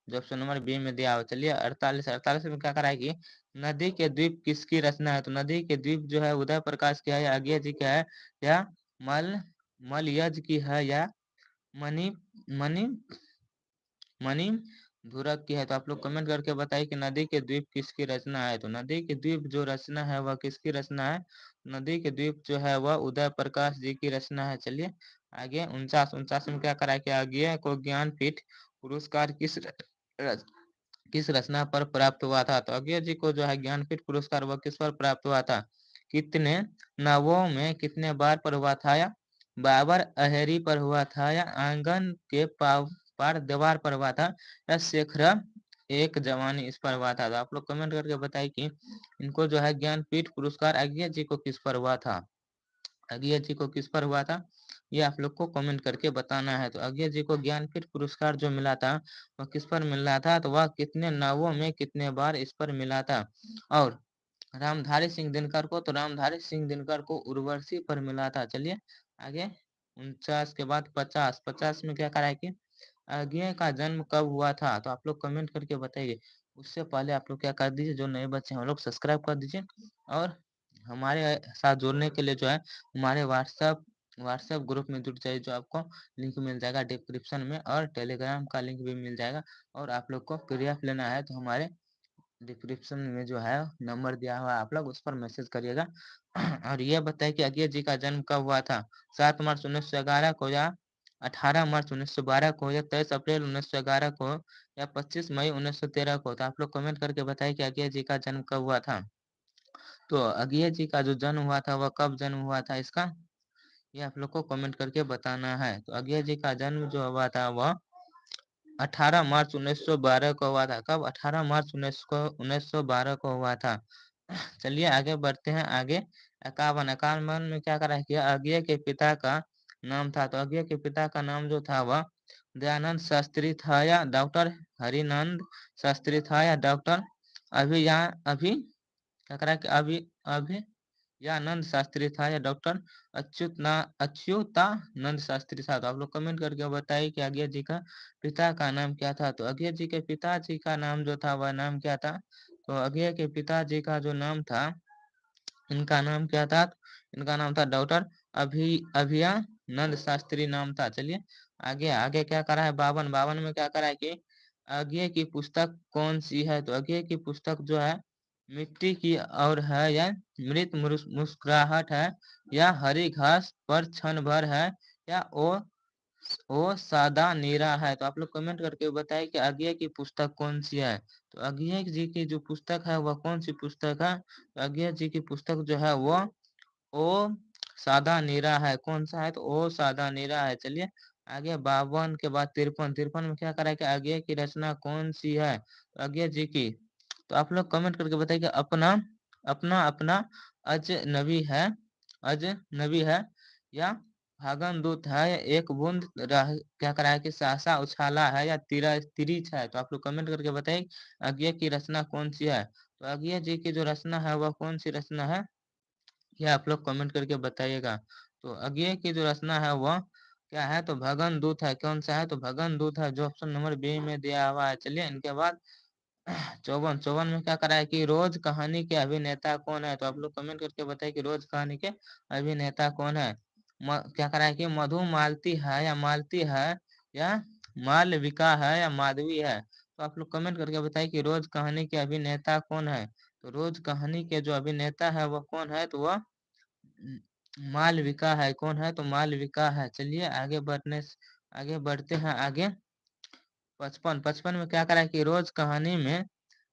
जो ऑप्शन नंबर बी में दिया हुआ। चलिए 48 में क्या करा है कि नदी के द्वीप किसकी रचना है? तो नदी के द्वीप जो है उदय प्रकाश की है या अज्ञे जी का है या मल मलयज की है या मणि मणि मणि धुरक की है। तो आप लोग कमेंट करके बताइए कि नदी के द्वीप किसकी रचना है? तो नदी के द्वीप जो रचना है वह किसकी रचना है? नदी के द्वीप जो है वह उदय प्रकाश जी की रचना है। चलिए आगे 49 में क्या करा कि अज्ञेय को ज्ञानपीठ पुरस्कार किस रचना पर प्राप्त हुआ था? तो अज्ञेय जी को जो है ज्ञानपीठ पुरस्कार वह किस पर प्राप्त हुआ था? कितने नवों में कितने बार पर हुआ था? या बाबर अहेरी पर हुआ था या आंगन के पार दीवार पर हुआ था या शेखरा एक जवानी इस पर हुआ था? तो आप लोग कमेंट करके बताइए कि इनको जो है ज्ञानपीठ पुरस्कार अज्ञेय जी को किस पर हुआ था? अज्ञेय जी को किस पर हुआ था? ये आप लोग को कमेंट करके बताना है। तो अज्ञेय जी को ज्ञानपीठ पुरस्कार जो मिला था वह किस पर मिला था? तो वह कितने नावों में कितने बार इस पर मिला था? और रामधारी सिंह दिनकर को, तो रामधारी सिंह दिनकर को उर्वशी पर मिला था। चलिए आगे 49 के बाद 50 में क्या करा है कि अज्ञेय का जन्म कब हुआ था? तो आप लोग कमेंट करके बताइए। उससे पहले आप लोग क्या कर दीजिए, जो नए बच्चे हैं वो लोग सब्सक्राइब कर दीजिए और हमारे साथ जुड़ने के लिए जो है हमारे व्हाट्सएप ग्रुप में जुड़ जाइए, जो आपको लिंक मिल जाएगा डिस्क्रिप्शन में, और टेलीग्राम का लिंक भी मिल जाएगा। और आप लोग को पीडीएफ लेना है तो हमारे डिस्क्रिप्शन में जो है नंबर दिया हुआ है, आप लोग उस पर मैसेज करिएगा। और ये बताइए कि अज्ञेय जी का जन्म कब हुआ था? 7 मार्च 1911 को या 18 मार्च 1912 को या 23 अप्रैल 1911 को या 25 मई 1913 को? तो आप लोग कमेंट करके बताइए कि अज्ञेय जी का जन्म कब हुआ था। तो अज्ञेय जी का जो जन्म हुआ था वह कब जन्म हुआ था इसका, ये आप लोग को कमेंट करके बताना है। तो अज्ञेय जी का जन्म जो हुआ था वह 18 मार्च 1912 को हुआ था। कब? 18 मार्च 1912 को हुआ था। चलिए आगे बढ़ते हैं। आगे 51 में क्या करा किया? अज्ञेय के पिता का नाम था। तो अज्ञेय के पिता का नाम जो था वह दयानंद शास्त्री था या डॉक्टर हरिनंद शास्त्री था या डॉक्टर अभी क्या करा कि अभी या नंद शास्त्री था या डॉक्टर अच्युतानंद शास्त्री था? तो आप लोग कमेंट करके बताइए कि अज्ञेय जी का पिता का नाम क्या था। तो अज्ञेय जी के पिताजी का नाम जो था वह नाम क्या था? तो अज्ञेय के पिताजी का जो नाम था, इनका नाम क्या था? इनका नाम था डॉक्टर अभियानंद शास्त्री नाम था। चलिए आगे आगे क्या करा है? 52 में क्या करा है कि अज्ञेय की पुस्तक कौन सी है? तो अज्ञेय की पुस्तक जो है मिट्टी की और है या मृत मुस्कुराहट है या हरी घास पर क्षण भर है या ओ सादा नीरा है? तो आप लोग कमेंट करके बताइए कि अज्ञेय की पुस्तक कौन सी है। तो अज्ञेय जी की जो पुस्तक है वह कौन सी पुस्तक है? तो अज्ञेय जी की पुस्तक जो है वो ओ सादा नीरा है। कौन सा है? तो ओ सादा नीरा है। चलिए आगे 52 के बाद 53 में क्या करा है कि अज्ञेय की रचना कौन सी है? तो अज्ञेय जी की, तो आप लोग कमेंट करके बताइए कि अपना अपना अपना अजनबी है, अजनबी है या भागन दूत है या एक बूंद क्या करा है कि सासा उछाला है या तिरिच है? तो आप लोग कमेंट करके बताइए अज्ञेय की रचना कौन सी है। तो अज्ञेय जी की जो रचना है वह कौन सी रचना है, ये आप लोग कमेंट करके बताइएगा। तो अज्ञेय की जो रचना है वह क्या है? तो भगन दूत है। कौन सा है? तो भगन दूत है, जो ऑप्शन नंबर बी में दिया हुआ है। चलिए इनके बाद 54 में क्या करा है कि रोज कहानी के अभिनेता कौन है? तो आप लोग कमेंट करके बताइए कि रोज कहानी के अभिनेता कौन है। क्या करा है कि मधु मालती है या मालती है या मालविका है या माधवी है? तो आप लोग कमेंट करके बताइए कि रोज कहानी के अभिनेता कौन है। तो रोज कहानी के जो अभिनेता है वह कौन है? तो वह मालविका है। कौन है? तो मालविका है। चलिए आगे बढ़ते हैं। आगे 55 में क्या करा है कि रोज कहानी में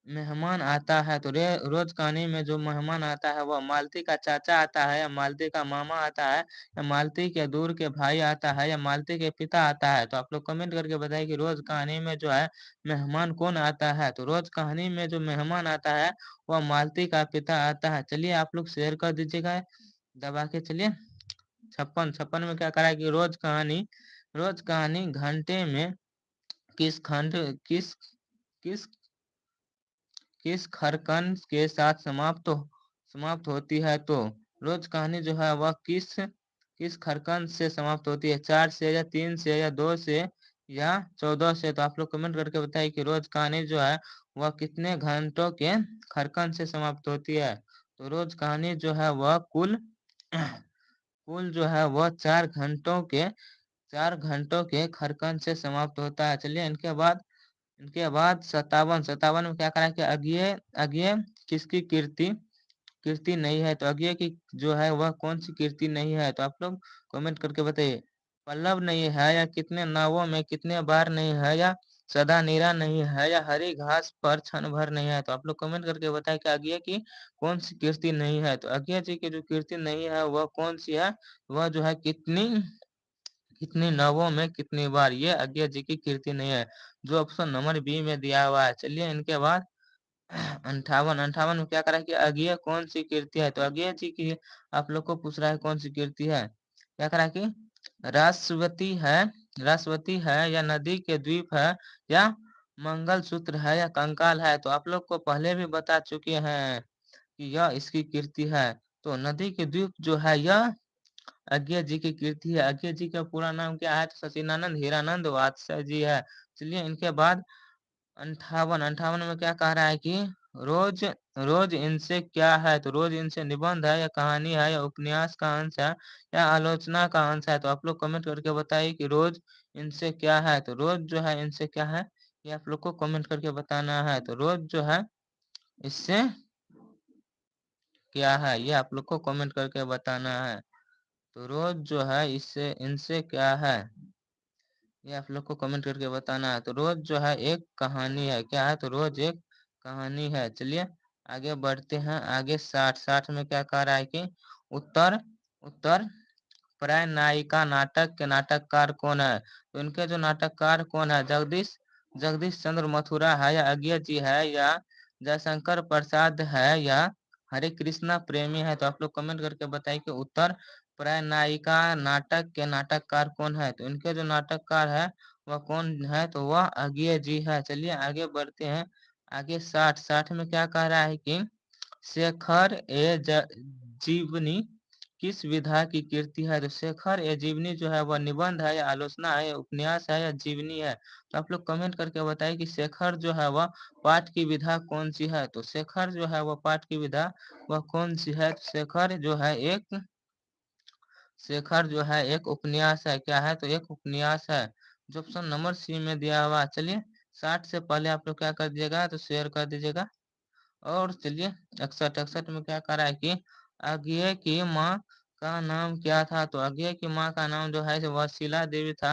मेहमान आता है तो रोज कहानी में जो मेहमान आता है वह मालती का चाचा आता है या मालती का मामा आता है या मालती के दूर के भाई आता है या मालती के पिता आता है। तो आप लोग कमेंट करके बताइए कि रोज कहानी में जो है मेहमान कौन आता है। तो रोज कहानी में जो मेहमान आता है वह मालती का पिता आता है। चलिए आप लोग शेयर कर दीजिएगा दबा के। चलिए 56 में क्या करा है कि रोज कहानी घंटे में किस खंड किस किस किस खरकन के साथ समाप्त होती है। तो रोज कहानी जो है वह किस खरकन से समाप्त होती है, 4 से या 3 से या 2 से या 14 से। तो आप लोग कमेंट करके बताइए कि रोज कहानी जो है वह कितने घंटों के खरकन से समाप्त होती है। तो रोज कहानी जो है वह कुल कुल जो है वह 4 घंटों के खरकन से समाप्त होता है। चलिए इनके बाद 57 में क्या करा कि अज्ञेय अज्ञेय किसकी कीर्ति कीर्ति नहीं है। तो अज्ञेय की जो है वह कौन सी कीर्ति नहीं है। तो आप लोग कमेंट करके बताइए। पल्लव नहीं है या कितने नावों में कितने बार नहीं है या सदा नीरा नहीं है या हरी घास पर क्षण भर नहीं है। तो आप लोग कमेंट करके बताएं कि अज्ञेय की कौन सी कीर्ति नहीं है। तो अज्ञेय जी की जो कीर्ति नहीं है वह कौन सी है, वह जो है कितनी कितनी नावों में कितनी बार, ये अज्ञेय जी की कीर्ति नहीं है, जो ऑप्शन नंबर बी में दिया हुआ है। चलिए इनके बाद 58 में क्या करा कि अज्ञेय कौन सी कीर्ति है। तो अज्ञेय जी की आप लोग को पूछ रहा है कौन सी कीर्ति है। क्या करा कि राष्ट्रवती है राष्ट्रवती है या नदी के द्वीप है या मंगल सूत्र है या कंकाल है। तो आप लोग को पहले भी बता चुके हैं कि यह इसकी कीर्ति है। तो नदी के द्वीप जो है यह अज्ञेय जी की कीर्ति है। अज्ञेय जी का पूरा नाम क्या है। तो सचिनानंद हीरानंद वात्स्य जी है। चलिए इनके बाद अंठावन में क्या कह रहा है कि रोज रोज इनसे क्या है। तो रोज इनसे निबंध है या कहानी है या उपन्यास का अंश है या आलोचना का अंश है। तो आप लोग कमेंट करके बताइए कि रोज इनसे क्या है। तो रोज जो है इनसे क्या है, ये आप लोग को कमेंट करके बताना है। तो रोज जो है इससे क्या है, ये आप लोग को कमेंट करके बताना है। तो रोज जो है इससे इनसे क्या है, ये आप लोग को कमेंट करके बताना है। तो रोज जो है एक कहानी है, क्या है, तो रोज एक कहानी है। चलिए आगे बढ़ते हैं। आगे 60 में क्या कह रहा है कि उत्तर उत्तर प्राय नायिका नाटक के नाटककार कौन है। तो इनके जो नाटककार कौन है, जगदीश जगदीश चंद्र मथुरा है या अज्ञेय जी है या जयशंकर प्रसाद है या हरे कृष्णा प्रेमी है। तो आप लोग कमेंट करके बताइए कि उत्तर प्राय नायिका नाटक के नाटककार कौन है। तो इनके जो नाटककार है वह कौन है, तो वह अज्ञेय जी है। चलिए आगे बढ़ते हैं। आगे 60 में क्या कह रहा है कि शेखर जीवनी किस विधा की कीर्ति है। तो शेखर ए जीवनी जो है वह निबंध है या आलोचना है या उपन्यास है या जीवनी है। तो आप लोग कमेंट करके बताइए कि शेखर जो है वह पाठ की विधा कौन सी है। तो शेखर जो है वह पाठ की विधा वह कौन सी है। तो शेखर जो है एक उपन्यास है। क्या है, तो एक उपन्यास है, जो ऑप्शन नंबर सी में दिया हुआ है। चलिए 60 से पहले आप लोग क्या कर दीजिएगा, तो शेयर कर दीजिएगा। और चलिए 61 में क्या करा है कि अज्ञेय की माँ का नाम क्या था। तो अज्ञेय की माँ का नाम जो है वह शीला देवी था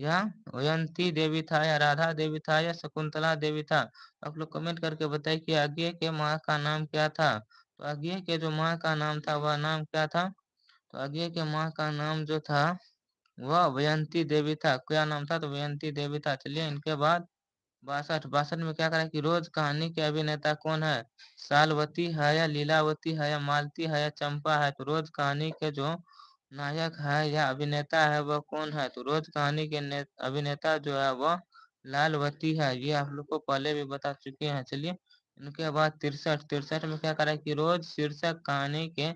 या वयंती देवी था या राधा देवी था या शकुंतला देवी था। आप लोग कमेंट करके बताइए कि अज्ञेय के माँ का नाम क्या था। तो अज्ञेय के जो माँ का नाम था वह नाम क्या था। तो अज्ञेय के माँ का नाम जो था वह वयंती देवी था। क्या नाम था, तो वयंती देवी था। चलिए इनके बाद 62 में क्या करें कि रोज कहानी के अभिनेता कौन है। सालवती है या लीलावती है या मालती है या चंपा है। तो रोज कहानी के जो नायक है या अभिनेता है वह कौन है। तो रोज कहानी के अभिनेता जो है वह लालवती है। ये आप लोग को पहले भी बता चुके हैं। चलिए इनके बाद 63 में क्या करें कि रोज शीर्षक कहानी के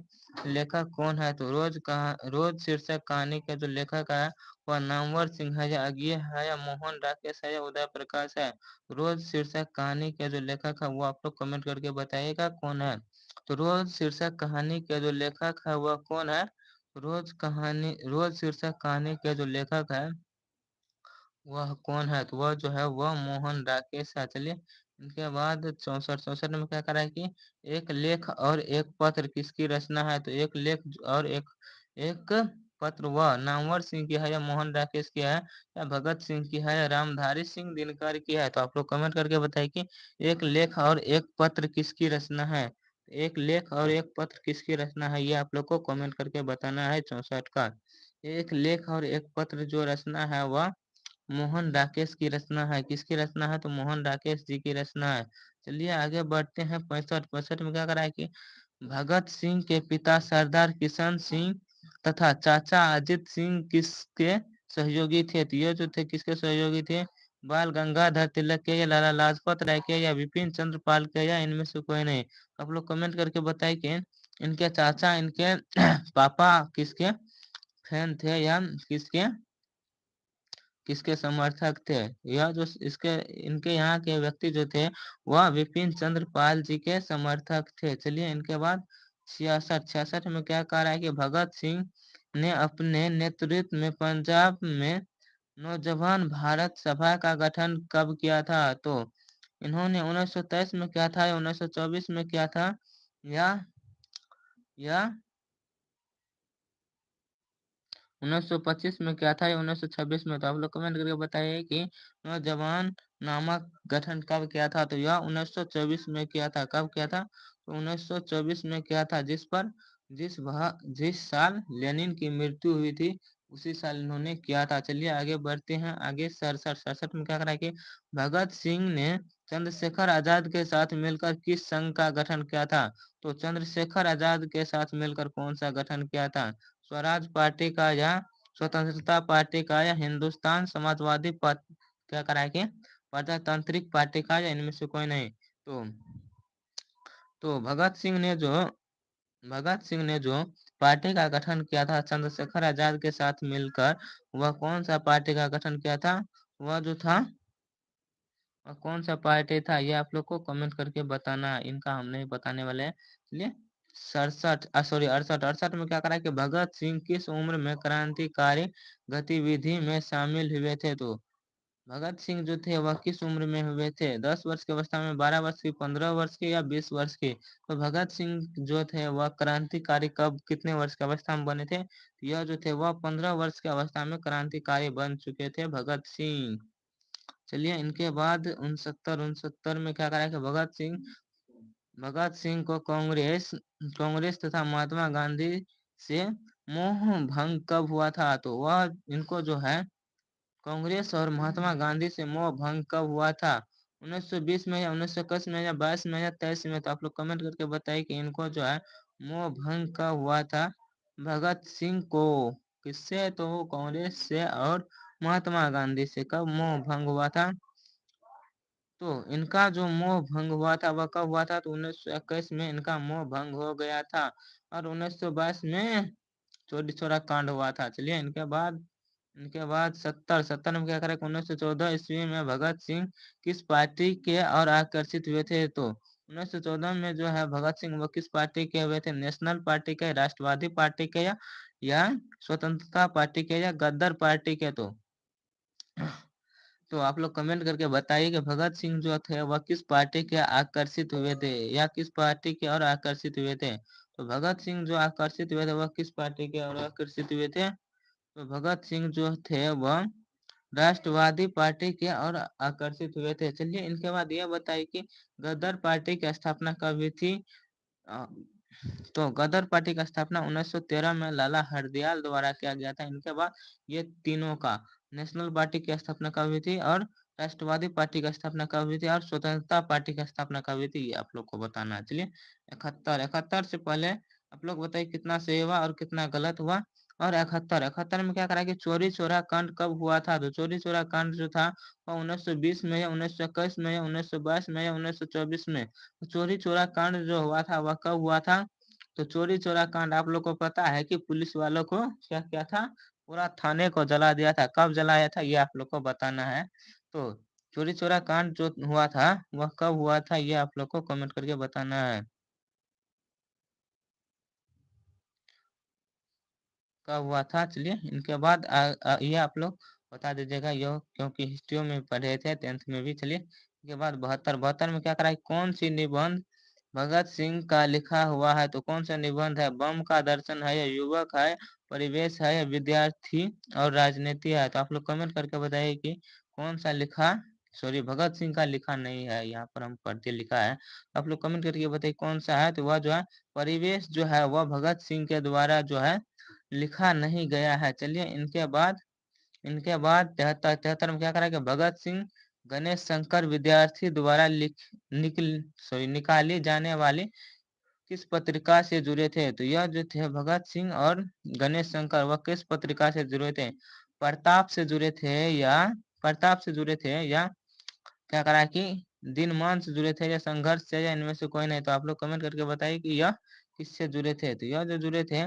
लेखक कौन है। तो रोज शीर्षक कहानी के जो लेखक है वह नामवर सिंह है या अज्ञेय है या मोहन राकेश है या उदय प्रकाश है। रोज शीर्षक कहानी के जो लेखक है वो आप लोग कमेंट करके बताइएगा कौन है। तो रोज शीर्षक कहानी के जो लेखक है वह कौन है। रोज शीर्षक कहानी के जो लेखक है वह कौन है, तो वह जो है वह मोहन राकेश है। चलिए इनके बाद 64 में क्या करा है कि एक लेख और एक पत्र किसकी रचना है। तो एक लेख और एक पत्र वह नामवर सिंह की है या मोहन राकेश की है या भगत सिंह की है या रामधारी सिंह दिनकर की है? तो आप लोग कमेंट करके बताइए कि एक लेख और एक पत्र किसकी रचना है। एक लेख और एक पत्र किसकी रचना है, ये आप लोग को कमेंट करके बताना है 64 का। एक लेख और एक पत्र जो रचना है वह मोहन राकेश की रचना है। किसकी रचना है? तो मोहन राकेश जी की रचना है। चलिए आगे बढ़ते हैं 65। 65 में क्या करा है कि भगत सिंह के पिता सरदार किशन सिंह तथा चाचा अजित सिंह किसके सहयोगी थे? तो ये जो थे किसके सहयोगी थे? बाल गंगाधर तिलक के या लाला लाजपत राय के या विपिन चंद्र पाल के या इनमें से कोई नहीं। आप लोग कमेंट करके बताइए कि इनके चाचा इनके पापा किसके फैन थे या किसके किसके समर्थक थे। यह जो इसके इनके यहाँ के व्यक्ति जो थे वह विपिन चंद्र पाल जी के समर्थक थे। चलिए इनके बाद 66। 66 में क्या कह रहा है कि भगत सिंह ने अपने नेतृत्व में पंजाब में नौजवान भारत सभा का गठन कब किया था? तो इन्होंने 1923 में किया था या 1924 में किया था या या 1925 में क्या था या 1926 में? तो आप लोग कमेंट करके बताइए कि नौजवान नामक गठन कब किया था? तो यह 1924 में किया था। कब किया था? तो 1924 में किया था। जिस साल लेनिन की मृत्यु हुई थी उसी साल इन्होंने किया था। चलिए आगे बढ़ते हैं। आगे 67। 67 में क्या करा है कि भगत सिंह ने चंद्रशेखर आजाद के साथ मिलकर किस संघ का गठन किया था? तो चंद्रशेखर आजाद के साथ मिलकर कौन सा गठन किया था? स्वराज पार्टी का या स्वतंत्रता पार्टी का या हिंदुस्तान समाजवादी क्या कराए के प्रजातांत्रिक पार्टी का या इनमें से कोई नहीं। तो भगत सिंह ने जो पार्टी का गठन किया था चंद्रशेखर आजाद के साथ मिलकर, वह कौन सा पार्टी का गठन किया था? वह जो था वह कौन सा पार्टी था, ये आप लोग को कमेंट करके बताना है। इनका हम नहीं बताने वाले हैं। चलिए 68 68 में क्या करा कि भगत सिंह किस उम्र में क्रांतिकारी गतिविधि में शामिल हुए थे? तो भगत सिंह जो थे वह किस उम्र में हुए थे? 10 वर्ष की अवस्था में, 12 वर्ष की, 15 वर्ष की या 20 वर्ष की? तो भगत सिंह जो थे वह क्रांतिकारी कब कितने वर्ष की अवस्था में बने थे? तो यह जो थे वह 15 वर्ष की अवस्था में क्रांतिकारी बन चुके थे भगत सिंह। चलिए इनके बाद 69 में क्या करा कि भगत सिंह को कांग्रेस कांग्रेस तथा महात्मा गांधी से मोह भंग कब हुआ था? तो वह इनको जो है कांग्रेस और महात्मा गांधी से मोह भंग कब हुआ था? 1920 में या 1921 में या 22 में या 23 में? तो आप लोग कमेंट करके बताइए कि इनको जो है मोह भंग कब हुआ था भगत सिंह को। किससे? तो कांग्रेस से और महात्मा गांधी से। कब मोह भंग हुआ था? तो इनका जो मोह भंग हुआ था वह कब हुआ था? तो 1921 में इनका मोह भंग हो गया था और 1922 में चौरी चौरा कांड हुआ था। चलिए इनके बाद 70 में क्या करें? 1914 ईस्वी में भगत सिंह किस पार्टी के और आकर्षित हुए थे? तो 1914 में जो है भगत सिंह वो किस पार्टी के हुए थे? नेशनल पार्टी के, राष्ट्रवादी पार्टी के या स्वतंत्रता पार्टी के या गद्दार पार्टी के? तो आप लोग कमेंट करके बताइए कि भगत सिंह जो थे वह किस पार्टी के आकर्षित हुए थे या किस पार्टी के और आकर्षित हुए थे? तो भगत सिंह जो आकर्षित हुए थे वह किस पार्टी के और आकर्षित हुए थे? तो भगत सिंह जो थे वह राष्ट्रवादी पार्टी के और आकर्षित हुए थे। चलिए इनके बाद यह बताइए कि गदर पार्टी की स्थापना कब हुई थी? अ, तो गदर पार्टी का स्थापना 1913 में लाला हरदयाल द्वारा किया गया था। इनके बाद ये तीनों का नेशनल पार्टी की स्थापना कब हुई थी और राष्ट्रवादी पार्टी की स्थापना कब हुई थी और स्वतंत्रता पार्टी की स्थापना कब हुई थी, ये आप लोग को बताना है। चलिए 71 से पहले आप लोग बताइए कितना सही हुआ और कितना गलत हुआ। और 71 में क्या करा कि चोरी चोरा कांड कब हुआ था? तो चोरी चोरा कांड जो था वो 1920 में या 1921 में या 1922 में या 1924 में? तो चोरी चोरा कांड जो हुआ था वह कब हुआ था? तो चोरी चोरा कांड आप लोग को पता है कि पुलिस वालों को क्या किया था? पूरा थाने को जला दिया था। कब जलाया था ये आप लोग को बताना है। तो चोरी चोरा कांड जो हुआ था वह कब हुआ था ये आप लोग को कमेंट करके बताना है। कब हुआ था? चलिए इनके बाद ये आप लोग बता दीजिएगा यो, क्योंकि हिस्ट्री में पढ़े थे 10th में भी। चलिए इसके बाद 72 में क्या करा है? कौन सी निबंध भगत सिंह का लिखा हुआ है? तो कौन सा निबंध है? बम का दर्शन है या युवक है परिवेश है, या विद्यार्थी और राजनीति है? तो आप लोग कमेंट करके बताइए कि कौन सा लिखा, सॉरी भगत सिंह का लिखा नहीं है, यहाँ पर हम पढ़ते लिखा है। आप लोग कमेंट करके बताइए कौन सा है। तो वह जो है परिवेश जो है वह भगत सिंह के द्वारा जो है लिखा नहीं गया है। चलिए इनके बाद 73 में क्या करा कि भगत सिंह गणेश शंकर विद्यार्थी द्वारा निकाली जाने वाली किस पत्रिका से जुड़े थे? तो यह जो थे भगत सिंह और गणेश शंकर, वह किस पत्रिका से जुड़े थे? प्रताप से जुड़े थे, या प्रताप से जुड़े थे, या क्या करा कि दिनमान से जुड़े थे, या संघर्ष से, या इनमें से कोई नहीं? तो आप लोग कमेंट करके बताइए कि यह किससे जुड़े थे। तो यह जो जुड़े थे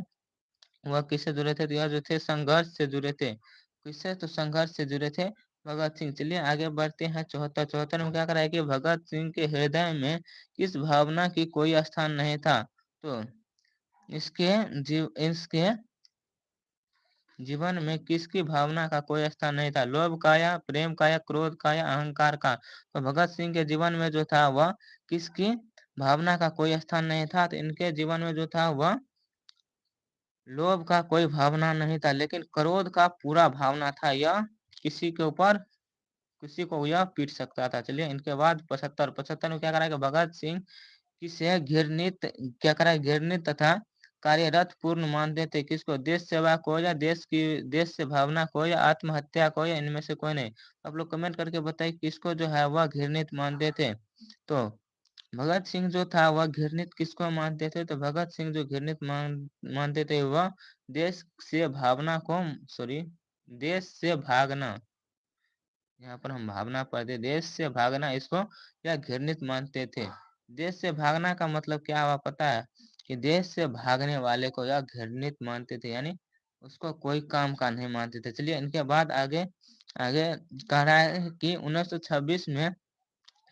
वह किससे जुड़े थे? तो यह जो थे संघर्ष से जुड़े थे। किससे? तो संघर्ष से जुड़े थे भगत सिंह। चलिए आगे बढ़ते हैं। 74 में क्या करा है कि भगत सिंह के हृदय में किस भावना की कोई स्थान नहीं था? तो इसके जीवन में किसकी भावना का कोई स्थान नहीं था? लोभ का, या प्रेम का, या क्रोध का, या अहंकार का? तो भगत सिंह के जीवन में जो था वह किसकी भावना का कोई स्थान नहीं था? तो इनके जीवन में जो था वह लोभ का कोई भावना नहीं था, लेकिन क्रोध का पूरा भावना था। यह किसी के ऊपर, किसी को यह पीट सकता था। चलिए इनके बाद 75 में क्या करा कि भगत सिंह किसे घृणित, क्या करा घृणित तथा कार्यरत पूर्ण मानते थे? किसको? देश सेवा को, या देश से भावना को, या आत्महत्या को, या इनमें से कोई नहीं? आप लोग कमेंट करके बताइए किसको जो है वह घृणित मानते थे। तो भगत सिंह जो था वह घृणित किसको मानते थे? तो भगत सिंह जो घृणित मानते थे वह देश से भावना को, सॉरी देश से भागना, यहाँ पर हम भावना पढ़ते, देश से भागना, इसको या घृणित मानते थे। देश से भागना का मतलब क्या हुआ पता है? कि देश से भागने वाले को या घृणित मानते थे, यानी उसको कोई काम का नहीं मानते थे। चलिए इनके बाद आगे आगे कह रहा है कि 1926 में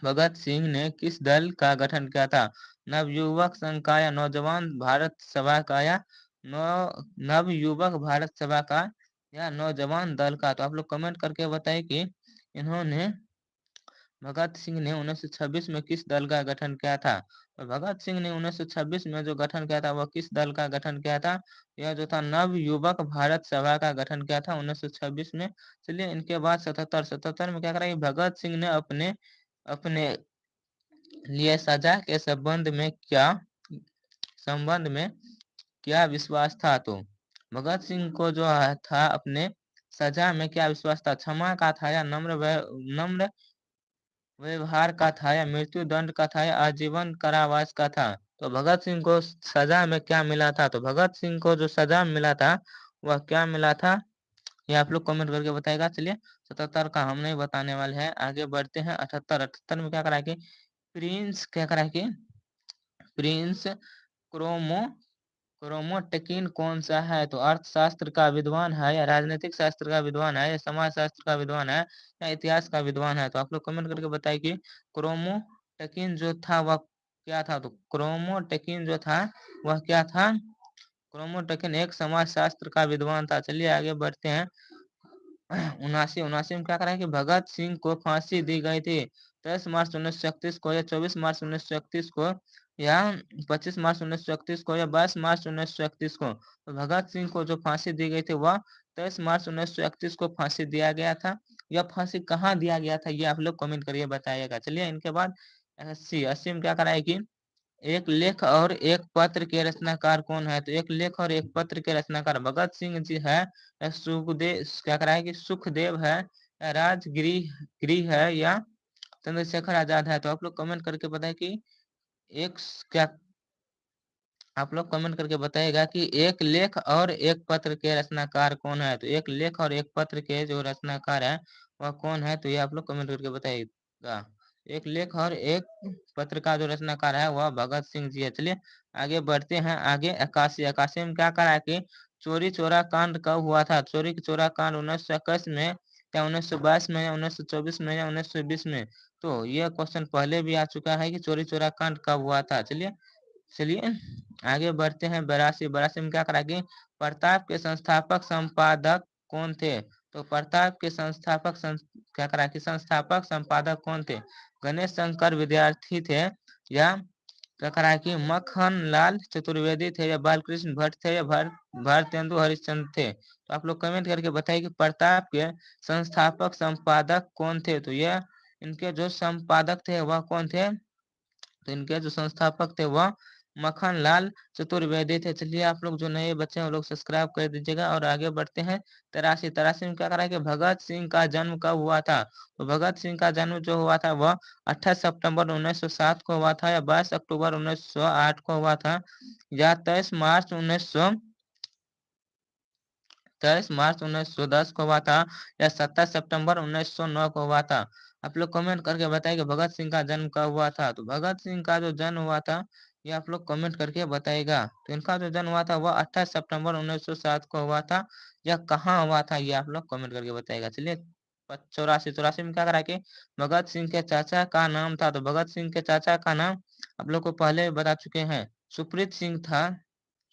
भगत सिंह ने किस दल का गठन किया था? नवयुवक संघ का, या नौजवान भारत सभा का, या नवयुवक भारत सभा का, या नौजवान दल का? तो आप लोग कमेंट करके बताइए कि इन्होंने, भगत सिंह ने 1926 में किस दल का गठन किया था? और भगत सिंह ने 1926 में जो गठन किया था वह किस दल का गठन किया था? यह जो था नव युवक भारत सभा का गठन किया था 1926 में। चलिए इनके बाद 77 में क्या करा कि भगत सिंह ने अपने अपने लिए सजा के संबंध में क्या विश्वास था? तो भगत सिंह को जो था अपने सजा में क्या विश्वास था? क्षमा का था, या नम्र व्यवहार का था, या मृत्यु दंड का था, या आजीवन कारावास का था? तो भगत सिंह को सजा में क्या मिला था? तो भगत सिंह को जो सजा मिला था वह क्या मिला था? ये आप लोग कमेंट करके बताएगा। चलिए 77 का हम नहीं बताने वाले हैं, आगे बढ़ते हैं। 78 में क्या करा कि प्रिंस, क्या करा कि प्रिंस क्रोमो क्रोमोटेकिन कौन सा है? तो अर्थशास्त्र का विद्वान है, या राजनीतिक शास्त्र का विद्वान है, या समाज शास्त्र का विद्वान है, या इतिहास का विद्वान है? तो आप लोग कमेंट करके बताइए कि क्रोमोटेकिन जो था वह क्या था? तो क्रोमोटेकिन जो था वह क्या था? क्रोमोटेकिन एक समाज शास्त्र का विद्वान था। चलिए आगे बढ़ते हैं। 79 में क्या करा है कि भगत सिंह को फांसी दी गई थी 10 मार्च 1931 को, या 24 मार्च 1931 को, या 25 मार्च 1931 को, या 22 मार्च 1931 को? तो भगत सिंह को जो फांसी दी गई थी वह 23 मार्च 1931 को फांसी दिया गया था। यह फांसी कहाँ दिया गया था? ये आप लोग कमेंट करिए बताइएगा। चलिए इनके बाद 80 में क्या करा है कि एक लेख और एक पत्र के रचनाकार कौन है? तो एक लेख और एक पत्र के रचनाकार भगत सिंह जी है, या सुखदेव, क्या करा है कि सुखदेव है, या राजगिरी है, या चंद्रशेखर आजाद है? तो आप लोग कमेंट करके बताएं कि एक क्या, आप लोग कमेंट करके बताइएगा कि एक लेख और एक पत्र के रचनाकार कौन है? तो एक लेख और एक पत्र के जो रचनाकार है वह कौन है? तो ये आप लोग कमेंट करके बताइएगा। एक लेख और एक पत्र का जो रचनाकार है वह भगत सिंह जी है। चलिए आगे बढ़ते हैं। आगे 81 में क्या करा कि चोरी चोरा कांड कब हुआ था? चोरी चोरा कांड 1921 में, या 1922 में, या 1924 में, या 1920 में? तो यह क्वेश्चन पहले भी आ चुका है कि चोरी चोरा कांड कब हुआ था। चलिए चलिए आगे बढ़ते हैं। 82 में क्या करा कि प्रताप के संस्थापक संपादक कौन थे? तो प्रताप के क्या करा कि संस्थापक संपादक कौन थे? गणेश शंकर विद्यार्थी थे, या क्या करा है कि मक्खन लाल चतुर्वेदी थे या बालकृष्ण भट्ट थे या भारतेंदु हरिश्चंद्र थे। तो आप लोग कमेंट करके बताइए कि प्रताप के संस्थापक संपादक कौन थे। तो यह इनके जो संपादक थे वह कौन थे, तो इनके जो संस्थापक थे वह मक्खन लाल चतुर्वेदी थे। चलिए आप लोग जो नए बच्चे हैं वो लोग सब्सक्राइब कर दीजिएगा और आगे बढ़ते हैं। तिरासी तिरासी में क्या करा है कि भगत सिंह का जन्म कब हुआ था। तो भगत सिंह का जन्म जो हुआ था वह 28 सितंबर 1907 को हुआ था, या 22 अक्टूबर 1908 को हुआ था, या 23 मार्च 1910 को हुआ था, या 27 सितंबर 1909 को हुआ था। आप लोग कमेंट करके बताइए कि भगत सिंह का जन्म कब हुआ था। तो भगत सिंह का जो जन्म हुआ था ये आप लोग कमेंट करके बताइएगा। तो इनका जो जन्म हुआ था वह 28 सितंबर 1907 को हुआ था। यह कहाँ हुआ था ये आप लोग कमेंट करके बताइएगा। चलिए चौरासी चौरासी में क्या करा के भगत सिंह के चाचा का नाम था। तो भगत सिंह के चाचा का नाम आप लोग को पहले बता चुके हैं, सुप्रीत सिंह था।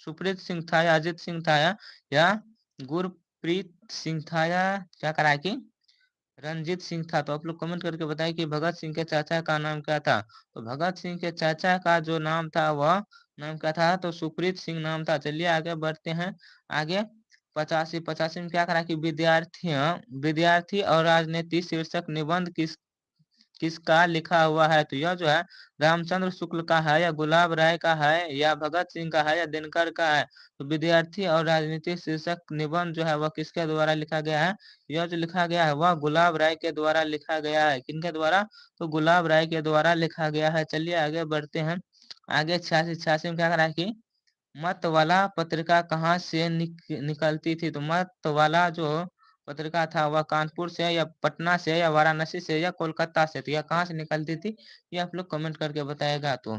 सुप्रीत सिंह था या अजीत सिंह था, या गुरप्रीत सिंह था, या क्या करा है कि रंजीत सिंह था। तो आप लोग कमेंट करके बताइए कि भगत सिंह के चाचा का नाम क्या था। तो भगत सिंह के चाचा का जो नाम था वह नाम क्या था, तो सुप्रीत सिंह नाम था। चलिए आगे बढ़ते हैं। आगे पचासी पचासी में क्या करा कि विद्यार्थी और राजनीति शीर्षक निबंध किसका लिखा हुआ है। तो यह जो है रामचंद्र शुक्ल का है, या गुलाब राय का है, या भगत सिंह का है, या दिनकर का है। तो विद्यार्थी और राजनीति शीर्षक निबंध जो है वह किसके द्वारा लिखा गया है। यह जो लिखा गया है वह गुलाब राय के द्वारा लिखा गया है। किनके द्वारा, तो गुलाब राय के द्वारा लिखा गया है। चलिए आगे बढ़ते हैं। आगे छियासी छियासी में क्या करा है कि मत वाला पत्रिका कहाँ से निकलती थी। तो मत वाला जो पत्रिका था वह कानपुर से, या पटना से, या वाराणसी से, या कोलकाता से। तो यह कहाँ से निकलती थी ये आप लोग कमेंट करके बताएगा। तो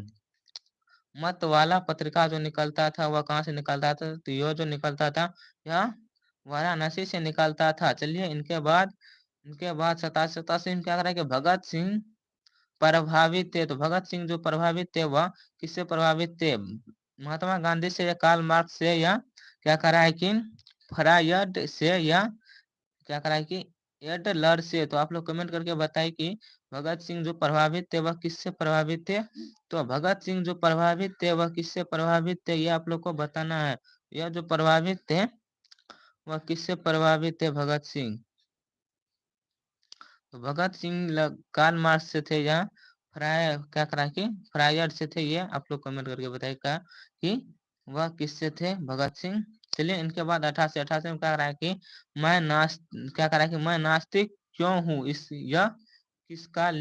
मत वाला पत्रिका जो निकलता था वह कहाँ से निकलता था, तो यह जो निकलता था यह वाराणसी से निकलता था। चलिए इनके बाद 87 में क्या करा कि भगत सिंह प्रभावित थे। तो भगत सिंह जो प्रभावित थे वह किससे प्रभावित थे, महात्मा गांधी से, या कार्ल मार्क्स से, या क्या करा है कि फ्रायड से, या क्या करा है कि एडलर से। तो आप लोग कमेंट करके बताइए कि भगत सिंह जो प्रभावित थे वह किससे प्रभावित थे। तो भगत सिंह जो प्रभावित थे वह किससे प्रभावित थे ये आप लोग को बताना है। यह जो प्रभावित थे वह किससे प्रभावित थे भगत सिंह। तो भगत सिंह कार्ल मार्क्स से थे, या क्या करा कि फ्रायर से थे। ये आप लोग कमेंट करके बताइएगा कि वह किससे थे भगत सिंह। चलिए इनके बाद 88 में क्या करा कि क्या करा कि मैं नास्तिक क्यों हूँ, इस यह किसका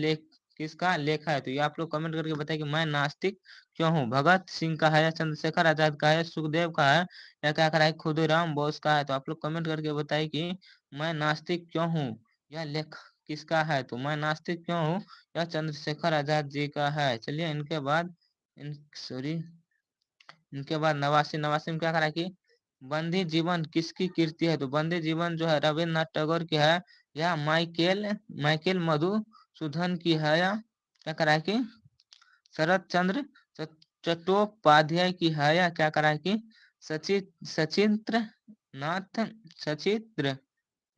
लेखा है। तो ये आप लोग कमेंट करके बताइए कि मैं नास्तिक क्यों हूँ। भगत सिंह का है, या चंद्रशेखर आजाद का है, सुखदेव का है, या क्या करा है खुदीराम बोस का है। तो आप लोग कमेंट करके बताइए कि मैं नास्तिक क्यों हूँ यह लेख किसका है। तो मैं नास्तिक क्यों हूँ यह चंद्रशेखर आजाद जी का है। चलिए इनके बाद इनके बाद नवासी नवासी में क्या करा कि बंदी जीवन किसकी कृति है। तो बंदी जीवन जो है रविन्द्रनाथ टैगोर की है, या माइकेल माइकेल मधुसूदन की है, या क्या करा कि शरद चंद्र चट्टोपाध्याय की है, या क्या करा कि सचित्र नाथ सचित्र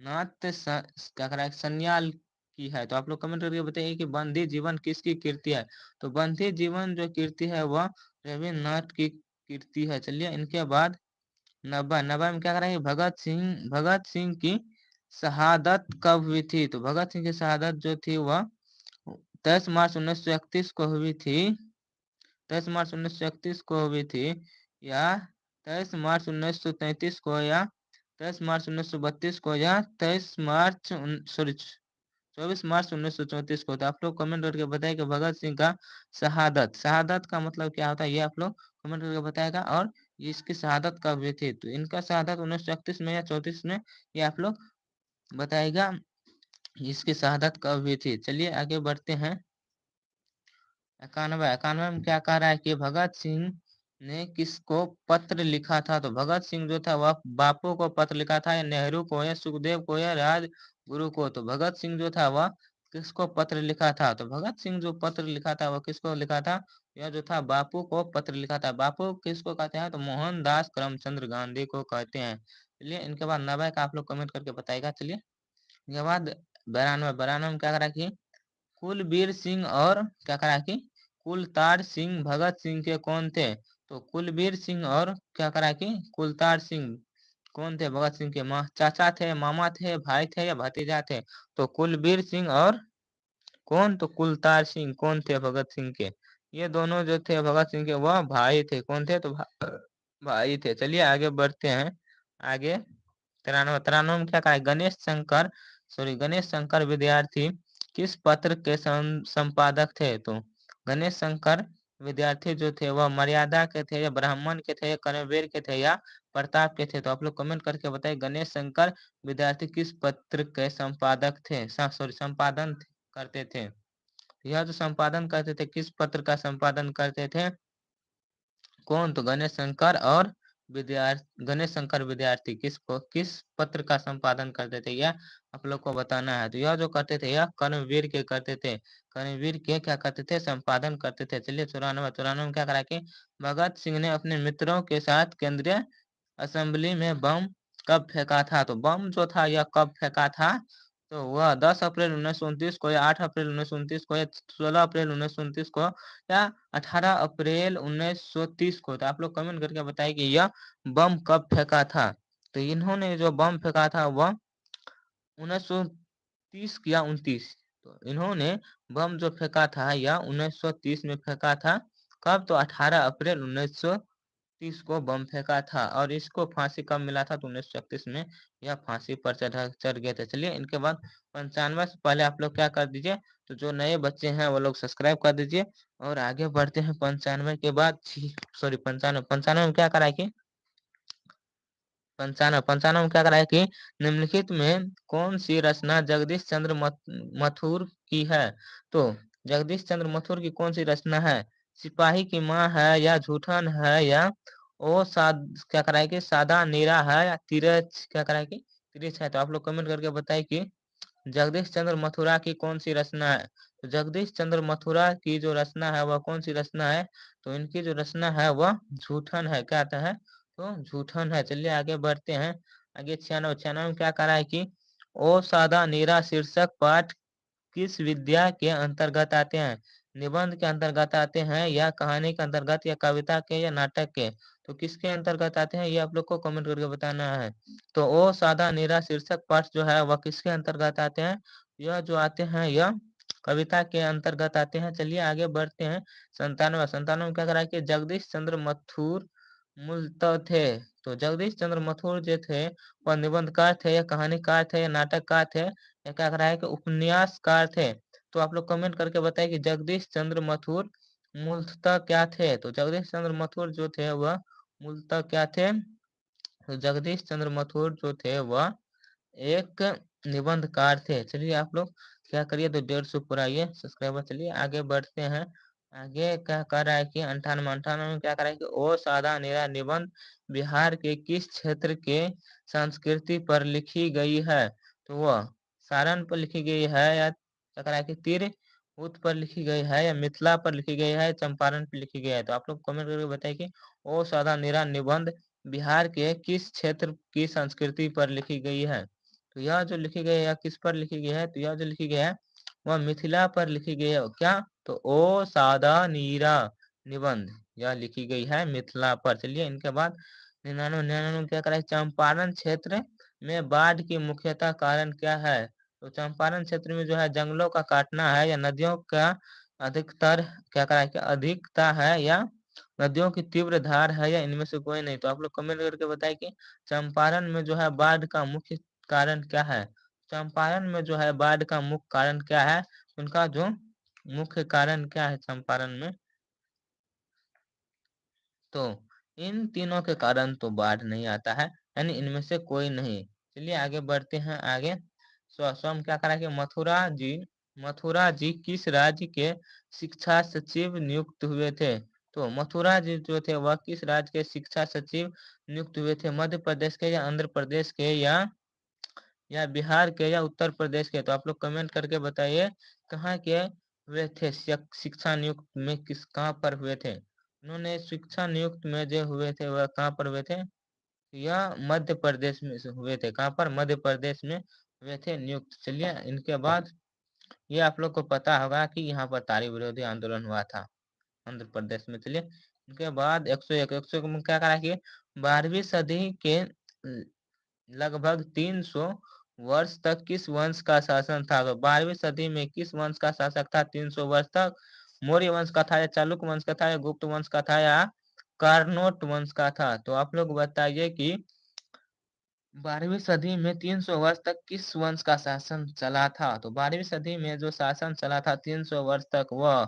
नाथ क्या करा सन्याल की है। तो आप लोग कमेंट करके बताइए कि बंदी जीवन किसकी कृति है। तो बंदी जीवन जो कृति है वह रविन्द्रनाथ की कृति है। चलिए इनके बाद नब्बे नब्बे में क्या करा है भगत सिंह की शहादत कब हुई थी। तो भगत सिंह की शहादत जो थी वह 23 मार्च 1931 को हुई थी। 23 मार्च 1931 को हुई थी, या 23 मार्च 1933 को, या 23 मार्च 1932 को, या 24 मार्च 1934 को। तो आप लोग कमेंट करके बताइए कि भगत सिंह का शहादत शहादत का मतलब क्या होता है ये आप लोग कमेंट करके बताएगा। और इसकी शहादत कब हुई थी। तो इनका शहादत 1931 में या 34 में ये आप लोग बताएगा इसकी शहादत कब हुई थी। चलिए आगे बढ़ते हैं। 91 में क्या कह रहा है कि भगत सिंह ने किसको पत्र लिखा था। तो भगत सिंह जो था वह बापू को पत्र लिखा था, या नेहरू को, या सुखदेव को, या राजगुरु को। तो भगत सिंह जो था वह किसको पत्र लिखा था। तो भगत सिंह जो पत्र लिखा था वह किसको लिखा था, यह जो था बापू को पत्र लिखा था। बापू किसको कहते हैं, तो मोहनदास करमचंद गांधी को कहते हैं। चलिए इनके बाद 90 का आप लोग कमेंट करके बताएगा। चलिए इनके बाद 92 92 में क्या करा कि कुलबीर सिंह और क्या करा कि कुलतार सिंह भगत सिंह के कौन थे? तो कुलबीर सिंह और क्या करा कि कुलतार सिंह कौन थे भगत सिंह के? चाचा थे, मामा थे, भाई थे या भतीजा थे? तो कुलबीर सिंह और कौन? तो कुलतार सिंह कौन थे भगत सिंह के? ये दोनों जो थे भगत सिंह के वह भाई थे। कौन थे? तो भाई थे। चलिए आगे बढ़ते हैं। आगे 93 में क्या कहा है? गणेश शंकर विद्यार्थी किस पत्र के संपादक थे? तो गणेश शंकर विद्यार्थी जो थे वह मर्यादा के थे या ब्राह्मण के थे या कर्मवीर के थे या प्रताप के थे? तो आप लोग कमेंट करके बताइए गणेश शंकर विद्यार्थी किस पत्र के संपादक थे? सॉरी संपादन करते थे। यह जो संपादन करते थे किस पत्र का संपादन करते थे? कौन? तो गणेश शंकर विद्यार्थी किस पत्र का संपादन करते थे यह आप लोग को बताना है। तो यह जो करते थे यह कर्मवीर के करते थे। कर्मवीर के क्या करते थे? संपादन करते थे। चलिए 94 में क्या करा कि भगत सिंह ने अपने मित्रों के साथ केंद्रीय असेंबली में बम कब फेंका था? तो बम जो था यह कब फेंका था? तो वह 10 अप्रैल 1929 को या 8 अप्रैल 1929 को या 16 अप्रैल 1929 को या 18 अप्रैल 1930 को? तो आप लोग कमेंट करके बताइए कि यह बम कब फेंका था। तो इन्होंने जो बम फेंका था वह 1930 या 29। तो इन्होंने बम जो फेंका था या 1930 में फेंका था। कब? तो 18 अप्रैल 1930 को बम फेंका था। और इसको फांसी कब मिला था? तो 1931 में यह फांसी पर चढ़ गए थे। चलिए इनके बाद 95 से पहले आप लोग क्या कर दीजिए? तो जो नए बच्चे हैं वो लोग सब्सक्राइब कर दीजिए और आगे बढ़ते हैं 95 के बाद। सॉरी 95 में क्या करा कि 95 में क्या करा है कि निम्नलिखित में कौन सी रचना जगदीश चंद्र मथुर की है? तो जगदीश चंद्र मथुर की कौन सी रचना है? सिपाही की माँ है या झूठन है या क्या करा है कि सादा नीरा है या तिरछ क्या करा है कि तिरछ है? तो आप लोग कमेंट करके बताइए कि जगदीश चंद्र मथुरा की कौन सी रचना है? तो जगदीश चंद्र मथुरा की जो रचना है वह कौन सी रचना है? तो इनकी जो रचना है वह झूठन है। क्या आता है? तो झूठन है। चलिए आगे बढ़ते हैं। आगे 96 में क्या करा है कि ओ सादा नीरा शीर्षक पाठ किस विद्या के अंतर्गत आते हैं? निबंध के अंतर्गत आते हैं या कहानी के अंतर्गत या कविता के या नाटक के? तो किसके अंतर्गत आते हैं ये आप लोग को कमेंट करके बताना है। तो ओ सादा नीरा शीर्षक पाठ जो है वह किसके अंतर्गत आते हैं? यह जो आते हैं यह कविता के अंतर्गत आते हैं। चलिए आगे बढ़ते हैं। 97 में क्या करा है कि जगदीश चंद्र मथुर मूलतः थे। तो जगदीश चंद्र मथुर जो थे वह निबंधकार थे या कहानीकार थे या नाटककार थे या क्या करा है कि उपन्यासकार थे? तो आप लोग कमेंट करके बताइए कि जगदीश चंद्र मथुर मूलतः क्या थे? तो जगदीश चंद्र मथुर जो थे वह मूलतः क्या थे? तो जगदीश चंद्र मथुर जो थे वह एक निबंधकार थे। चलिए आप लोग क्या करिए तो 150 पुराइए सब्सक्राइबर। चलिए आगे बढ़ते हैं। आगे क्या कर रहा है कि 98 में क्या कर रहा है कि ओ सादा नीरा निबंध बिहार के किस क्षेत्र के संस्कृति पर लिखी गई है? तो वह सारण पर लिखी गई है या क्या कर रहा है कि तिरहुत पर लिखी गई है या मिथिला पर लिखी गई है, चंपारण पर लिखी गई है? तो आप लोग कमेंट करके बताइए कि ओ सादा नीरा निबंध बिहार के किस क्षेत्र की संस्कृति पर लिखी गई है? तो यह जो लिखी गई है किस पर लिखी गई है? तो यह जो लिखी गई है वह मिथिला पर लिखी गई है। क्या? तो ओ सादा नीरा निबंध यह लिखी गई है मिथिला पर। चलिए इनके बाद 99 क्या करा है? चंपारण क्षेत्र में बाढ़ की मुख्यतः कारण क्या है? तो चंपारण क्षेत्र में जो है जंगलों का काटना है या नदियों का अधिकतर क्या करा है कि अधिकता है या नदियों की तीव्र धार है या इनमें से कोई नहीं? तो आप लोग कमेंट करके बताएं कि चंपारण में जो है बाढ़ का मुख्य कारण क्या है? चंपारण में जो है बाढ़ का मुख्य कारण क्या है? उनका जो मुख्य कारण क्या है चंपारण में? तो इन तीनों के कारण तो बाढ़ नहीं आता है, यानी इनमें से कोई नहीं। चलिए आगे बढ़ते हैं। आगे स्वयं क्या करा कि मथुरा जी किस राज्य के शिक्षा सचिव नियुक्त हुए थे? तो मथुरा जी जो थे वह किस राज्य के शिक्षा सचिव नियुक्त हुए थे? मध्य प्रदेश के या आंध्र प्रदेश के या बिहार के या उत्तर प्रदेश के? तो आप लोग कमेंट करके बताइए कहाँ के हुए थे शिक्षा नियुक्त में, कहाँ पर हुए थे? उन्होंने शिक्षा नियुक्त में जो हुए थे वह कहाँ पर हुए थे? यह मध्य प्रदेश में से हुए थे। कहाँ पर? मध्य प्रदेश में हुए थे नियुक्त। चलिए इनके बाद ये आप लोग को पता होगा कि यहाँ पर तारी विरोधी आंदोलन हुआ था। आंध्र प्रदेश में। चलिए इनके बाद 101, 101 में क्या करा कि 12वीं सदी के लगभग 300 वर्ष तक किस वंश का शासन था? तो 12वीं सदी में किस वंश का शासक था 300 वर्ष तक? मौर्य वंश का था, या चालुक्य वंश का था, या गुप्त वंश का था, या कार्नोट वंश का था? तो आप लोग बताइए कि 12वीं सदी में 300 वर्ष तक किस वंश का शासन चला था? तो 12वीं सदी में जो शासन चला था 300 वर्ष तक, वह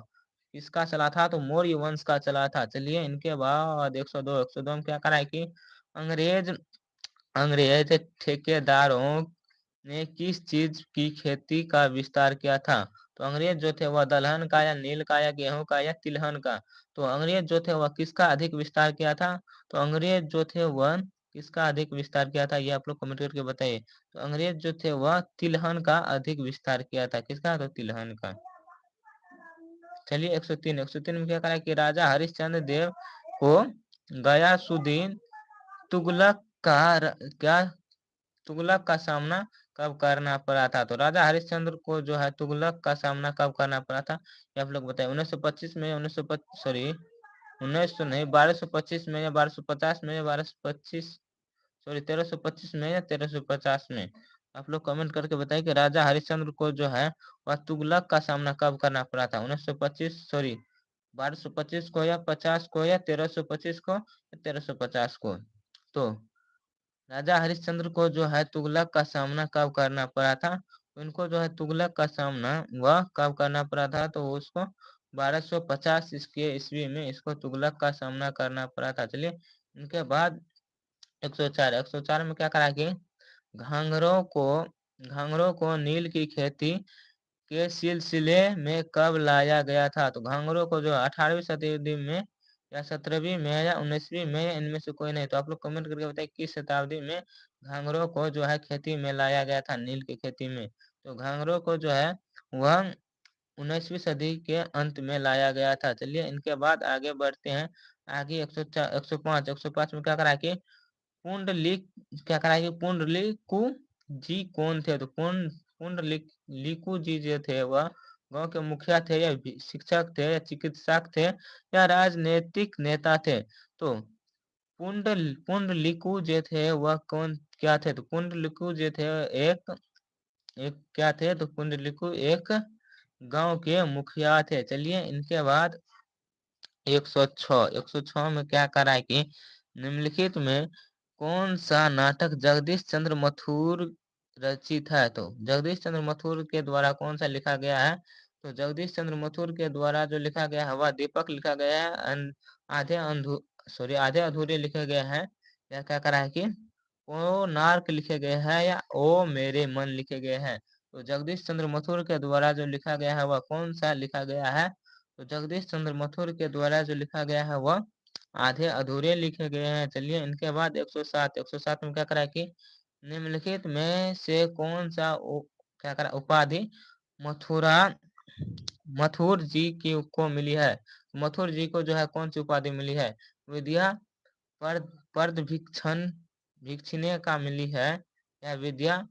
किसका चला था? तो मौर्य वंश का चला था। चलिए इनके बाद 102, 102 में क्या करा है कि अंग्रेज अंग्रेज ठेकेदारों ने किस चीज की खेती का विस्तार किया था? तो अंग्रेज जो थे वह दलहन का, या नील का, या गेहूं का, या तिलहन का? तो अंग्रेज जो थे वह किसका अधिक विस्तार किया था? तो अंग्रेज जो थे वह किसका अधिक विस्तार किया था, ये आप लोग कमेंट करके बताइए। तो अंग्रेज जो थे वह तिलहन का अधिक विस्तार किया था। किसका? तो तिलहन का। चलिए 103, 103 में क्या करा कि राजा हरिश्चंद्र देव को गयासुद्दीन तुगलक क्या तुगलक का सामना कब करना पड़ा था? तो राजा हरिश्चंद्र को जो है तुगलक का सामना कब करना पड़ा था, ये आप लोग बताइए। 1925 में, 1925 सॉरी 1900 नहीं, 1225 में, या 1250 में, या 1225 सॉरी 1325 में, या 1350 में? आप लोग कमेंट करके बताइए कि राजा हरिश्चंद्र को जो है वह तुगलक का सामना कब करना पड़ा था? 1925 सॉरी 1225 को, या 50 को, या 1325 को, या 1350 को? तो राजा हरिश्चंद्र को जो है तुगलक का सामना कब करना पड़ा था? उनको जो है तुगलक का सामना वह कब करना पड़ा था? तो उसको 1250 इसके ईस्वी में इसको तुगलक का सामना करना पड़ा था। चलिए इनके बाद 104, 104 में क्या करा कि घांगरों को घांगरों को नील की खेती के सिलसिले में कब लाया गया था? तो घांगरों को जो 18वीं शताब्दी में, या 17वीं में, या 19वीं में, या इनमें से कोई नहीं? तो आप लोग कमेंट करके बताइए किस शताब्दी में घांगरों को जो है खेती में लाया गया था, नील की खेती में? तो घांगरों को जो है वह 19वीं सदी के अंत में लाया गया था। चलिए इनके बाद आगे बढ़ते हैं। आगे 104, 105, 105 में क्या करा कि पुंडलिक क्या करा कि पुंडलिकु जी कौन थे? तो पुंडलिकु जी जो थे वह गांव के मुखिया थे, या शिक्षक थे, या चिकित्सक थे, या राजनीतिक नेता थे? तो पुंडलिकु जो थे वह कौन क्या थे? तो पुंडलिकु जो थे एक एक क्या थे? तो पुंडलिकु एक गांव के मुखिया थे। चलिए इनके बाद 106, 106 में क्या करा है कि निम्नलिखित में कौन सा नाटक जगदीश चंद्र मथुर रचित है? तो जगदीश चंद्र मथुर के द्वारा कौन सा लिखा गया है? तो जगदीश चंद्र मथुर के द्वारा जो लिखा गया है वह दीपक लिखा गया है, आधे अधूरे लिखे गए हैं, या क्या करा है कि ओ नार्क लिखे गए हैं, या ओ मेरे मन लिखे गए हैं? तो जगदीश चंद्र मथुर के द्वारा जो लिखा गया है वह कौन सा लिखा गया है? तो जगदीश चंद्र मथुर के द्वारा जो लिखा गया है वह आधे अधूरे लिखे गए हैं। चलिए इनके बाद 107, 107 में क्या करा कि निम्नलिखित में से कौन सा क्या करा उपाधि मथुरा मथुर जी की को मिली है? मथुर जी को जो है कौन सी उपाधि मिली है? विद्या पर पर्द भिक्षिणे का मिली है, या विद्या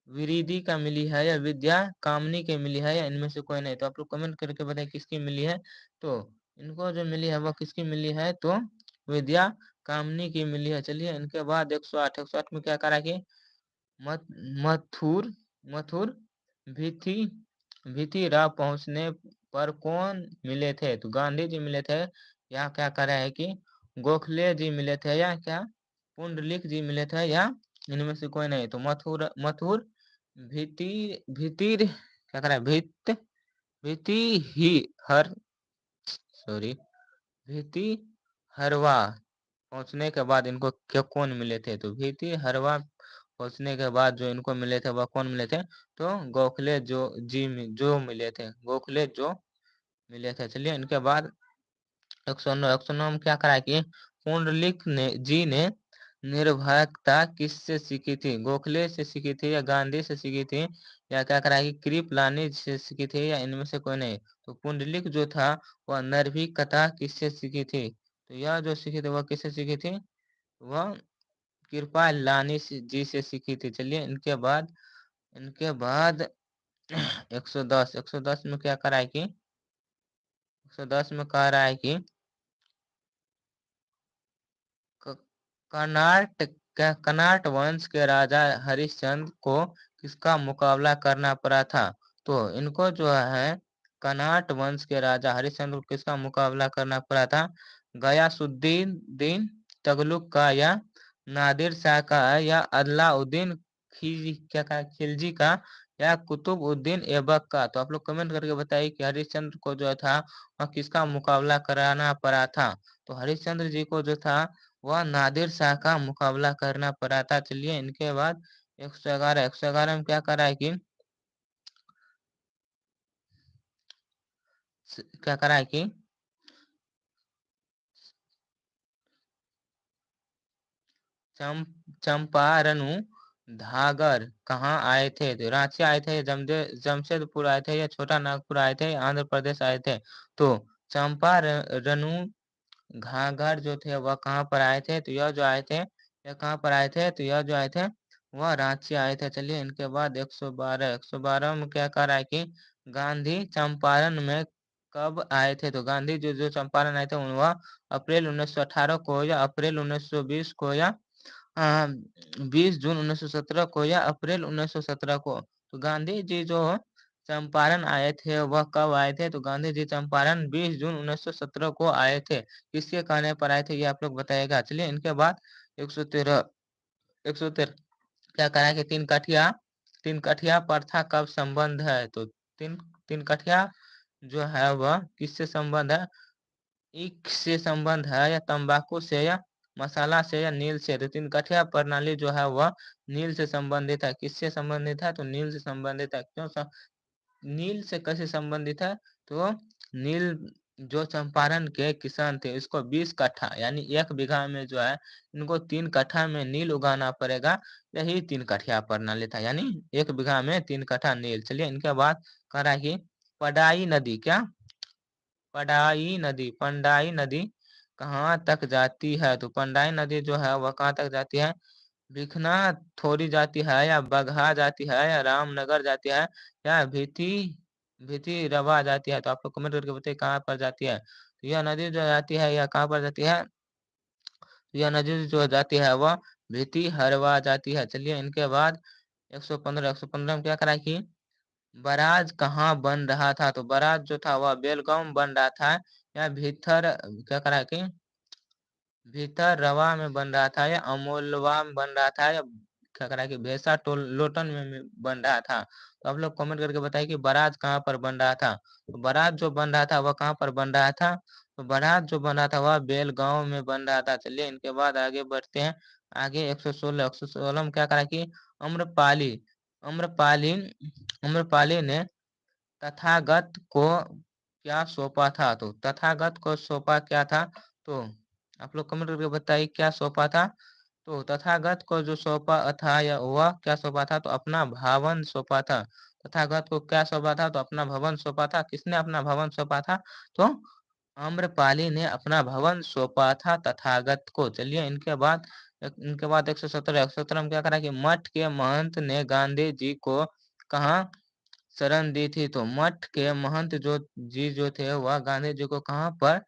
विरिधि का मिली है, या विद्या कामनी के मिली है, या इनमें से कोई नहीं? तो आप लोग कमेंट करके बताएं किसकी मिली है। तो इनको जो मिली है वह किसकी मिली है? तो विद्या कामनी की मिली है। चलिए इनके बाद 108, 108 में क्या करा कि मत मथुर मथुर भीथी भीथीराव पहुंचने पर कौन मिले थे? तो गांधी जी मिले थे, या क्या करा है कि गोखले जी मिले थे, या क्या पुंडलिक जी मिले थे, या इनमें से कोई नहीं? तो मथुर मथुर भीति भीतिर क्या करा भीत भीति ही हर सॉरी भीति हरवा पहुंचने के बाद इनको क्या कौन मिले थे? तो भीति हरवा पहुंचने के बाद जो इनको मिले थे वह कौन मिले थे? तो गोखले जो मिले थे, गोखले जो मिले थे। चलिए इनके बाद 109, 109 में क्या करा कि पुंडलिक ने निर्भयता किससे सीखी थी? गोखले से सीखी थी, या गांधी से सीखी थी, या क्या करा कि कृपलानी से सीखी थी, या इनमें से कोई नहीं? तो पुंडलिक जो था वह निर्भीकता किससे सीखी थी? तो यह जो सीखी थी वह किससे सीखी थी? वह कृपा लानी जी से सीखी थी। चलिए इनके बाद 110, 110 में क्या करा है कि 110 में कह रहा है कि क- कनाट वंश के राजा हरिश्चंद्र को किसका मुकाबला करना पड़ा था? तो इनको जो है कनाट वंश के राजा हरिश्चंद्र को किसका मुकाबला करना पड़ा था? गयासुद्दीन दिन तगलुक का, या नादिर शाह का, या अलाउद्दीन क्या कहा, खिलजी का, या कुतुब उद्दीन ऐबक का? तो आप लोग कमेंट करके बताइए कि हरिश्चंद्र को जो था वह किसका मुकाबला कराना पड़ा था? तो हरिश्चंद्र जी को जो था वह नादिर शाह का मुकाबला करना पड़ा था। चलिए इनके बाद 111 में क्या करा है कि क्या करा है कि चंपारनु धागर कहाँ आए थे? तो रांची आए थे, जमशेदपुर आए थे, या छोटा नागपुर आए थे, आंध्र प्रदेश आए थे? तो चंपारनु घाघर जो थे वह कहाँ पर आए थे? तो यह जो आए थे, यह कहाँ पर आए थे? तो यह जो आए थे वह रांची आए थे। चलिए इनके बाद 112 में क्या कर रहा है कि गांधी चंपारण में कब आए थे? तो गांधी जो चंपारण आए थे वह अप्रैल 1918 को, या अप्रैल 1920 को, या 20 जून 1917 को, या अप्रैल 1917 को? तो गांधी जी जो चंपारण आए थे वह कब आए थे? तो गांधी जी चंपारण 20 जून 1917 को आए थे। किसके कहने पर आए थे ये आप लोग बताइएगा। चलिए इनके बाद 113 113 क्या करा है कि तीन कठिया प्रथा कब संबंध है? तो तीन तीन कठिया जो है वह किससे संबंध है? ईख से संबंध है, या तंबाकू से, या मसाला से, या नील से? तो तीन कठिया प्रणाली जो है वह नील से संबंधित है। किससे संबंधित है? तो नील से संबंधित है। क्यों नील से कैसे संबंधित है? तो नील जो चंपारण के किसान थे इसको 20 कट्ठा यानी 1 बीघा में जो है इनको 3 कट्ठा में नील उगाना पड़ेगा। यही 3 कठिया प्रणाली था, यानी 1 बीघा में 3 कट्ठा नील। चलिए इनके बाद कह रहा है कि पडाई नदी क्या पंडाई नदी कहाँ तक जाती है? तो पंडाई नदी जो है वह कहाँ तक जाती है? भिखना थोड़ी जाती है, या बगहा जाती है, या रामनगर जाती है, या भीति रवा जाती है? तो आप लोग कमेंट करके बताइए कहाँ पर जाती है। तो यह नदी जो जाती है यह कहाँ पर जाती है? तो यह नदी जो जाती है वह भीति हरवा जाती है। चलिए इनके बाद 115 में क्या करा कि बराज कहाँ बन रहा था? तो बराज जो था वह बेलगांव में बन रहा था, या भीतर क्या करा कि भीतर रवा में बन रहा था, या अमोलवा में बन रहा था, या क्या करा कि भैसा टोल लोटन में बन रहा था? तो आप लोग कमेंट करके बताइए कि बराज कहाँ पर बन रहा था। तो बराज जो बन रहा था वह कहाँ पर बन रहा था? तो बराज जो बन रहा था वह बेलगांव में बन रहा था। चलिए इनके बाद आगे बढ़ते हैं। आगे 116 में क्या करा कि अम्रपाली अम्रपाली अम्रपाली ने तथागत को क्या सौंपा था? तो तथागत को सौंपा क्या था? तो आप लोग कमेंट करके बताइए क्या सौंपा था। तो तथागत को जो सौंपा था या वह क्या सौंपा था? तो अपना भवन सौंपा था। तथागत को क्या सौंपा था? तो अपना भवन सौंपा था। किसने अपना भवन सौंपा था? तो आम्रपाली ने अपना भवन सौंपा था तथागत को। चलिए इनके बाद 117 में क्या करा कि मठ के महंत ने गांधी जी को कहाँ शरण दी थी? तो मठ के महंत जो थे वह गांधी जी को कहाँ पर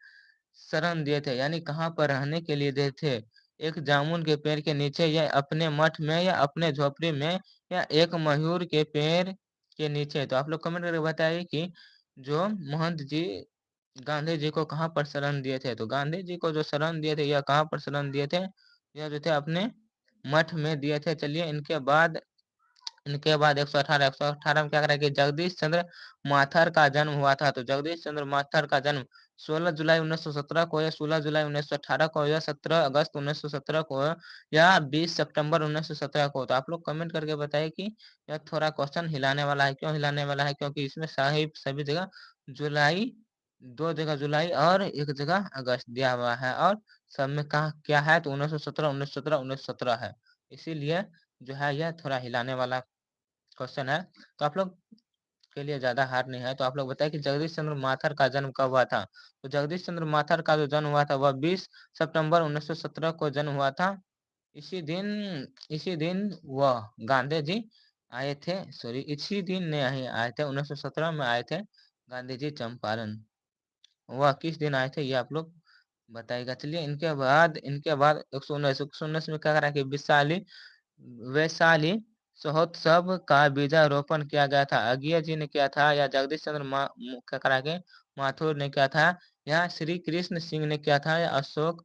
शरण दिए थे, यानी कहाँ पर रहने के लिए दिए थे? एक जामुन के पेड़ के नीचे, या अपने मठ में, या अपने झोपड़ी में, या एक मयूर के पेड़ के नीचे? तो आप लोग कमेंट करके बताइए कि जो महंत जी गांधी जी को कहाँ पर शरण दिए थे? तो गांधी जी को जो शरण दिए थे यह कहाँ पर शरण दिए थे? यह जो थे अपने मठ में दिए थे। चलिए इनके बाद 118 में क्या करा कि जगदीश चंद्र माथर का जन्म हुआ था। तो जगदीश चंद्र माथर का जन्म 16 जुलाई 1917 को, या 16 जुलाई 1918 को, या 17 अगस्त 1917 को, या 20 सितंबर 1917 को? तो आप लोग कमेंट करके बताइए कि यह थोड़ा क्वेश्चन हिलाने वाला है। क्यों हिलाने वाला है? क्योंकि इसमें साहिब सभी जगह जुलाई, 2 जगह जुलाई और 1 जगह अगस्त दिया हुआ है, और सब में कहा क्या है? तो 1917 1917 1917 है। इसीलिए जो है यह थोड़ा हिलाने वाला क्वेश्चन है। तो आप लोग के लिए ज्यादा हार्ड नहीं है। तो आप लोग बताएं कि जगदीश चंद्र माथर का जन्म कब हुआ था? तो जगदीश चंद्र माथर का जो जन्म हुआ था वह 20 सितंबर 1917 को जन्म हुआ था। इसी दिन इसी दिन वह गांधी जी आए थे, सॉरी इसी दिन नहीं आए थे, 1917 में आए थे गांधी जी चंपारण। वह किस दिन आए थे ये आप लोग बताइएगा। चलिए इनके बाद 119 में क्या करा कि विशाली वैशाली महोत्सव का बीजारोपण किया गया था। अज्ञे जी ने किया था या जगदीश चंद्र क्या करा के माथुर ने किया था या श्री कृष्ण सिंह ने किया था या अशोक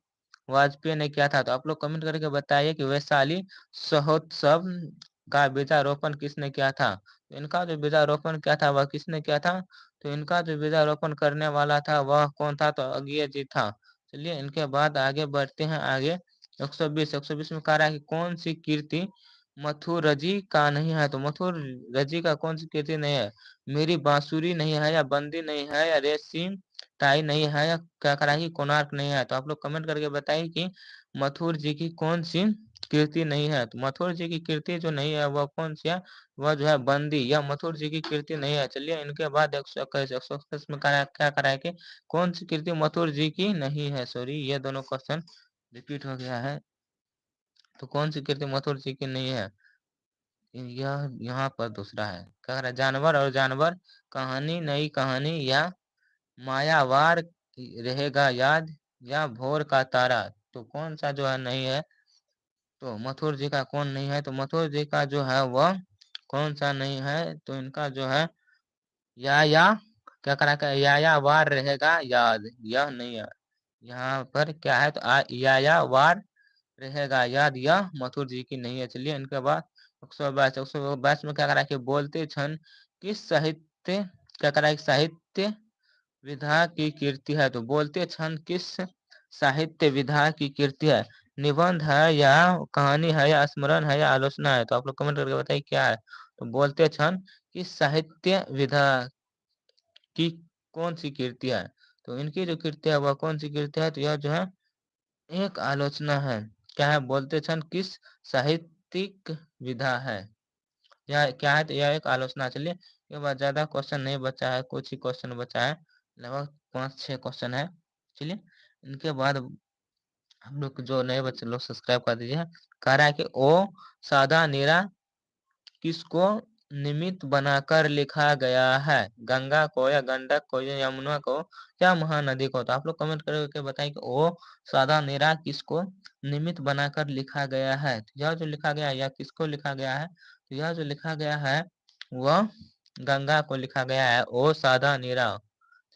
वाजपेयी ने किया था। तो आप लोग कमेंट करके बताइए कि वैशाली महोत्सव का बीजारोपण किसने किया था। तो इनका जो बीजारोपण किया था वह किसने किया था। तो इनका जो बीजारोपण करने वाला था वह कौन था। तो अज्ञे जी था। चलिए इनके बाद आगे बढ़ते हैं। आगे 120 में कह रहा है कि कौन सी कीर्ति मथुर रजी का नहीं है। तो मथुर रजी का कौन सी कीर्ति नहीं है। मेरी बांसुरी नहीं है या बंदी नहीं है या रेशम टाई नहीं है या क्या करा कि कोणार्क नहीं है। तो आप लोग कमेंट करके बताइए कि मथुर जी की कौन सी कीर्ति नहीं है। तो मथुर जी की कीर्ति जो नहीं है वह कौन सी है। वह जो है बंदी या मथुर जी की कीर्ति नहीं है। चलिए इनके बाद 121 में क्या करा है कि कौन सी कीर्ति मथुर जी की नहीं है। सॉरी ये दोनों क्वेश्चन रिपीट हो गया है। तो कौन सी कीर्ति मथुर जी की नहीं है। यह यहाँ पर दूसरा है। क्या कह रहा है जानवर और जानवर कहानी नई कहानी या मायावार रहेगा याद या भोर का तारा। तो कौन सा जो है नहीं है। तो मथुर जी का कौन नहीं है। तो मथुर जी का जो है वह कौन सा नहीं है। तो इनका जो है या क्या करा का या वार रहेगा याद यह नहीं है। यहाँ पर क्या है। तो या वार रहेगा याद यह मथुर जी की नहीं है। चलिए इनके बाद 122 में क्या करा कि बोलते क्षण किस साहित्य क्या करा है साहित्य विधा की कीर्ति है। तो बोलते क्षण किस साहित्य विधा की कीर्ति है। निबंध है या कहानी है या स्मरण है या आलोचना है। तो आप लोग कमेंट करके बताइए क्या है। तो बोलते क्षण किस साहित्य विधा की कौन सी कीर्ति है। तो इनकी जो कीर्ति है वह कौन सी कीर्ति है। तो यह जो है एक आलोचना है। क्या है बोलते क्षण किस साहित्यिक विधा है। यह क्या है। तो यह एक आलोचना। चलिए ये बात ज्यादा क्वेश्चन नहीं बचा है कुछ ही क्वेश्चन बचा है। लगभग 5-6 क्वेश्चन है। चलिए इनके बाद हम लोग जो नए बच्चे लोग सब्सक्राइब कर दीजिए। कह रहा है कि ओ सादा नीरा किसको निमित्त बनाकर लिखा गया है। गंगा को या गंडक को या यमुना को या महानदी को। तो आप लोग कमेंट करके बताएं कि ओ सादा नीरा किसको निमित्त बनाकर लिखा गया है। तो यह जो लिखा गया है यह किसको लिखा गया है। तो यह जो लिखा गया है वह गंगा को लिखा गया है ओ सादा नीरा।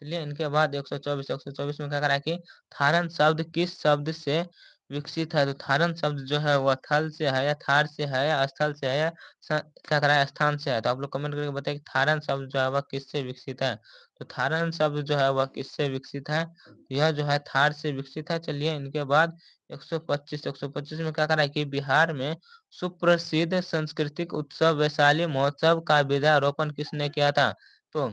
चलिए इनके बाद 124 में क्या करा है कि थारन शब्द किस शब्द से विकसित है। तो थारन शब्द जो है वह थल से है या थार से है या स्थल से है या क्या करा है स्थान से है। तो आप लोग कमेंट करके बताइए कि थारन शब्द जो है वह किससे विकसित है। तो थारन शब्द जो है वह किससे विकसित है। यह जो है थार से विकसित है। चलिए इनके बाद 125 में क्या करा है कि बिहार में सुप्रसिद्ध सांस्कृतिक उत्सव वैशाली महोत्सव का बीजारोपण किसने किया था। तो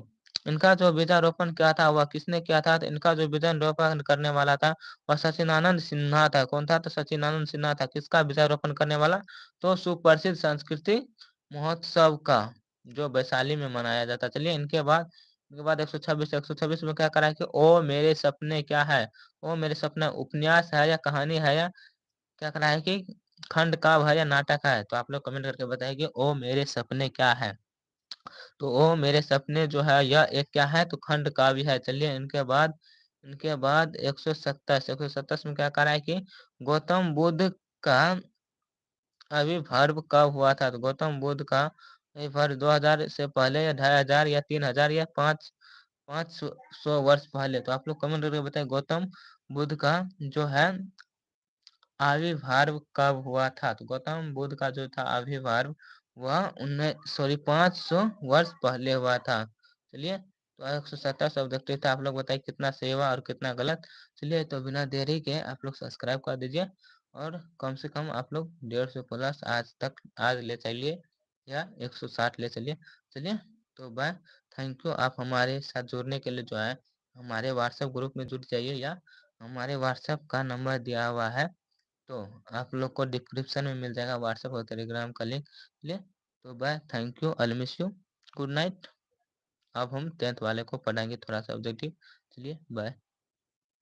इनका जो बीजारोपण किया था वह किसने किया था। तो इनका जो बीजारोपण करने वाला था वह सचिदानंद सिन्हा था। कौन था। तो सचिदानंद सिन्हा था किसका बीजारोपण करने वाला। तो सुप्रसिद्ध सांस्कृतिक महोत्सव का जो वैशाली में मनाया जाता। चलिए इनके बाद 126 में क्या करा है कि ओ मेरे सपने क्या है। ओ मेरे सपने उपन्यास है या कहानी है या क्या करा है कि खंड काव्य है या नाटक है। तो आप लोग कमेंट करके बताइए कि ओ मेरे सपने क्या है। तो ओ मेरे सपने जो है यह एक क्या है। तो खंड काव्य है। चलिए इनके बाद 127 में क्या करा है कि गौतम बुद्ध का आविर्भाव कब हुआ था। तो गौतम बुद्ध का आविर्भाव 2000 से पहले या 2500 या 3000 या 500 वर्ष पहले। तो आप लोग कमेंट करके बताएं गौतम बुद्ध का जो है आविर्भाव कब हुआ था। तो गौतम बुद्ध का जो था आविर्भाव वह 500 वर्ष पहले हुआ था। चलिए तो 170 ऑब्जेक्टिव था। आप लोग बताइए कितना सही हुआ और कितना गलत। चलिए तो बिना देरी के आप लोग सब्सक्राइब कर दीजिए और कम से कम आप लोग 150 प्लस आज ले चलिए या 160 ले चलिए। चलिए तो बाय। Thank you. आप हमारे साथ जुड़ने के लिए जो है हमारे व्हाट्सएप ग्रुप में जुड़ जाइए या हमारे व्हाट्सएप का नंबर दिया हुआ है। तो आप लोग को डिस्क्रिप्शन में मिल जाएगा व्हाट्सएप और टेलीग्राम का लिंक। चलिए तो bye. Thank you. I miss you. Good night. अब हम 10th वाले को पढ़ाएंगे थोड़ा सा ऑब्जेक्टिव। चलिए बाय।